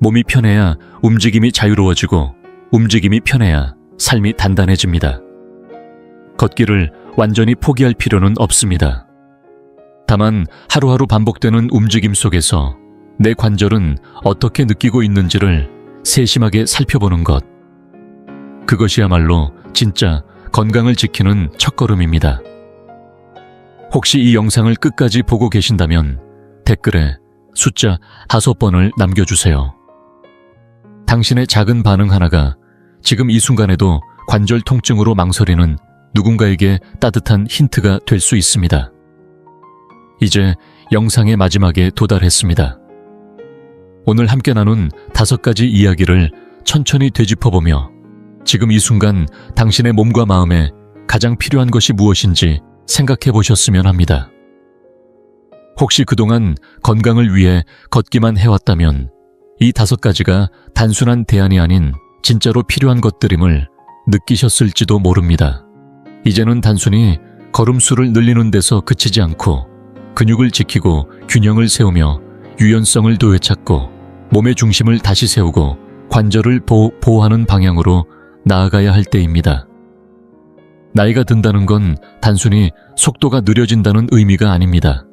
S1: 몸이 편해야 움직임이 자유로워지고 움직임이 편해야 삶이 단단해집니다. 걷기를 완전히 포기할 필요는 없습니다. 다만 하루하루 반복되는 움직임 속에서 내 관절은 어떻게 느끼고 있는지를 세심하게 살펴보는 것. 그것이야말로 진짜 건강을 지키는 첫걸음입니다. 혹시 이 영상을 끝까지 보고 계신다면 댓글에 숫자 5번을 남겨주세요. 당신의 작은 반응 하나가 지금 이 순간에도 관절 통증으로 망설이는 누군가에게 따뜻한 힌트가 될 수 있습니다. 이제 영상의 마지막에 도달했습니다. 오늘 함께 나눈 5가지 이야기를 천천히 되짚어보며 지금 이 순간 당신의 몸과 마음에 가장 필요한 것이 무엇인지 생각해 보셨으면 합니다. 혹시 그동안 건강을 위해 걷기만 해왔다면 이 5가지가 단순한 대안이 아닌 진짜로 필요한 것들임을 느끼셨을지도 모릅니다. 이제는 단순히 걸음수를 늘리는 데서 그치지 않고 근육을 지키고 균형을 세우며 유연성을 되찾고 몸의 중심을 다시 세우고 관절을 보호하는 방향으로 나아가야 할 때입니다. 나이가 든다는 건 단순히 속도가 느려진다는 의미가 아닙니다.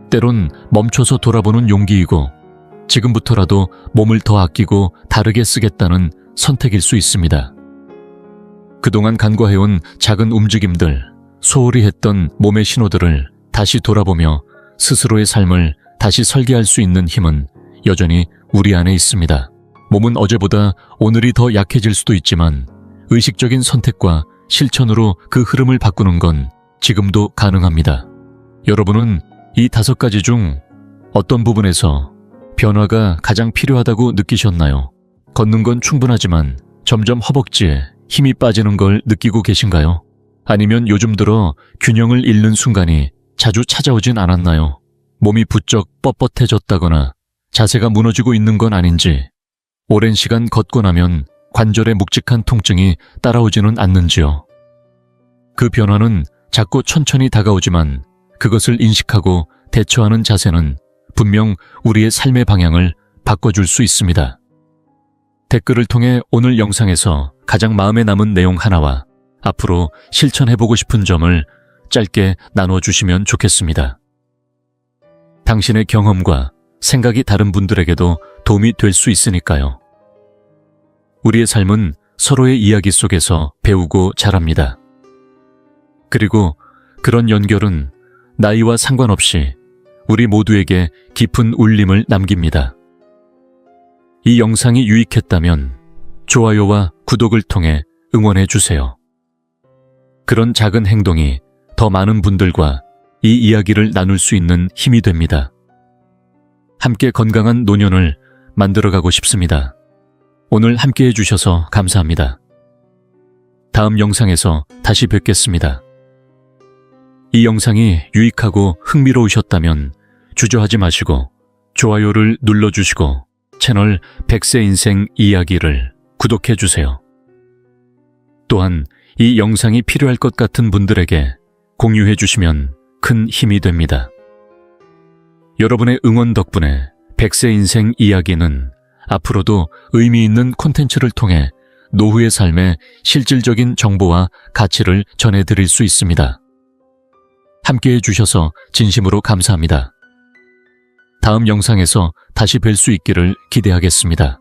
S1: 때론 멈춰서 돌아보는 용기이고 지금부터라도 몸을 더 아끼고 다르게 쓰겠다는 선택일 수 있습니다. 그동안 간과해온 작은 움직임들, 소홀히 했던 몸의 신호들을 다시 돌아보며 스스로의 삶을 다시 설계할 수 있는 힘은 여전히 우리 안에 있습니다. 몸은 어제보다 오늘이 더 약해질 수도 있지만 의식적인 선택과 실천으로 그 흐름을 바꾸는 건 지금도 가능합니다. 여러분은 이 5가지 중 어떤 부분에서 변화가 가장 필요하다고 느끼셨나요? 걷는 건 충분하지만 점점 허벅지에 힘이 빠지는 걸 느끼고 계신가요? 아니면 요즘 들어 균형을 잃는 순간이 자주 찾아오진 않았나요? 몸이 부쩍 뻣뻣해졌다거나 자세가 무너지고 있는 건 아닌지, 오랜 시간 걷고 나면 관절에 묵직한 통증이 따라오지는 않는지요? 그 변화는 작고 천천히 다가오지만 그것을 인식하고 대처하는 자세는 분명 우리의 삶의 방향을 바꿔줄 수 있습니다. 댓글을 통해 오늘 영상에서 가장 마음에 남은 내용 하나와 앞으로 실천해보고 싶은 점을 짧게 나눠주시면 좋겠습니다. 당신의 경험과 생각이 다른 분들에게도 도움이 될 수 있으니까요. 우리의 삶은 서로의 이야기 속에서 배우고 자랍니다. 그리고 그런 연결은 나이와 상관없이 우리 모두에게 깊은 울림을 남깁니다. 이 영상이 유익했다면 좋아요와 구독을 통해 응원해 주세요. 그런 작은 행동이 더 많은 분들과 이 이야기를 나눌 수 있는 힘이 됩니다. 함께 건강한 노년을 만들어가고 싶습니다. 오늘 함께 해주셔서 감사합니다. 다음 영상에서 다시 뵙겠습니다. 이 영상이 유익하고 흥미로우셨다면 주저하지 마시고 좋아요를 눌러주시고 채널 100세 인생 이야기를 구독해주세요. 또한 이 영상이 필요할 것 같은 분들에게 공유해주시면 큰 힘이 됩니다. 여러분의 응원 덕분에 100세 인생 이야기는 앞으로도 의미 있는 콘텐츠를 통해 노후의 삶에 실질적인 정보와 가치를 전해드릴 수 있습니다. 함께해 주셔서 진심으로 감사합니다. 다음 영상에서 다시 뵐 수 있기를 기대하겠습니다.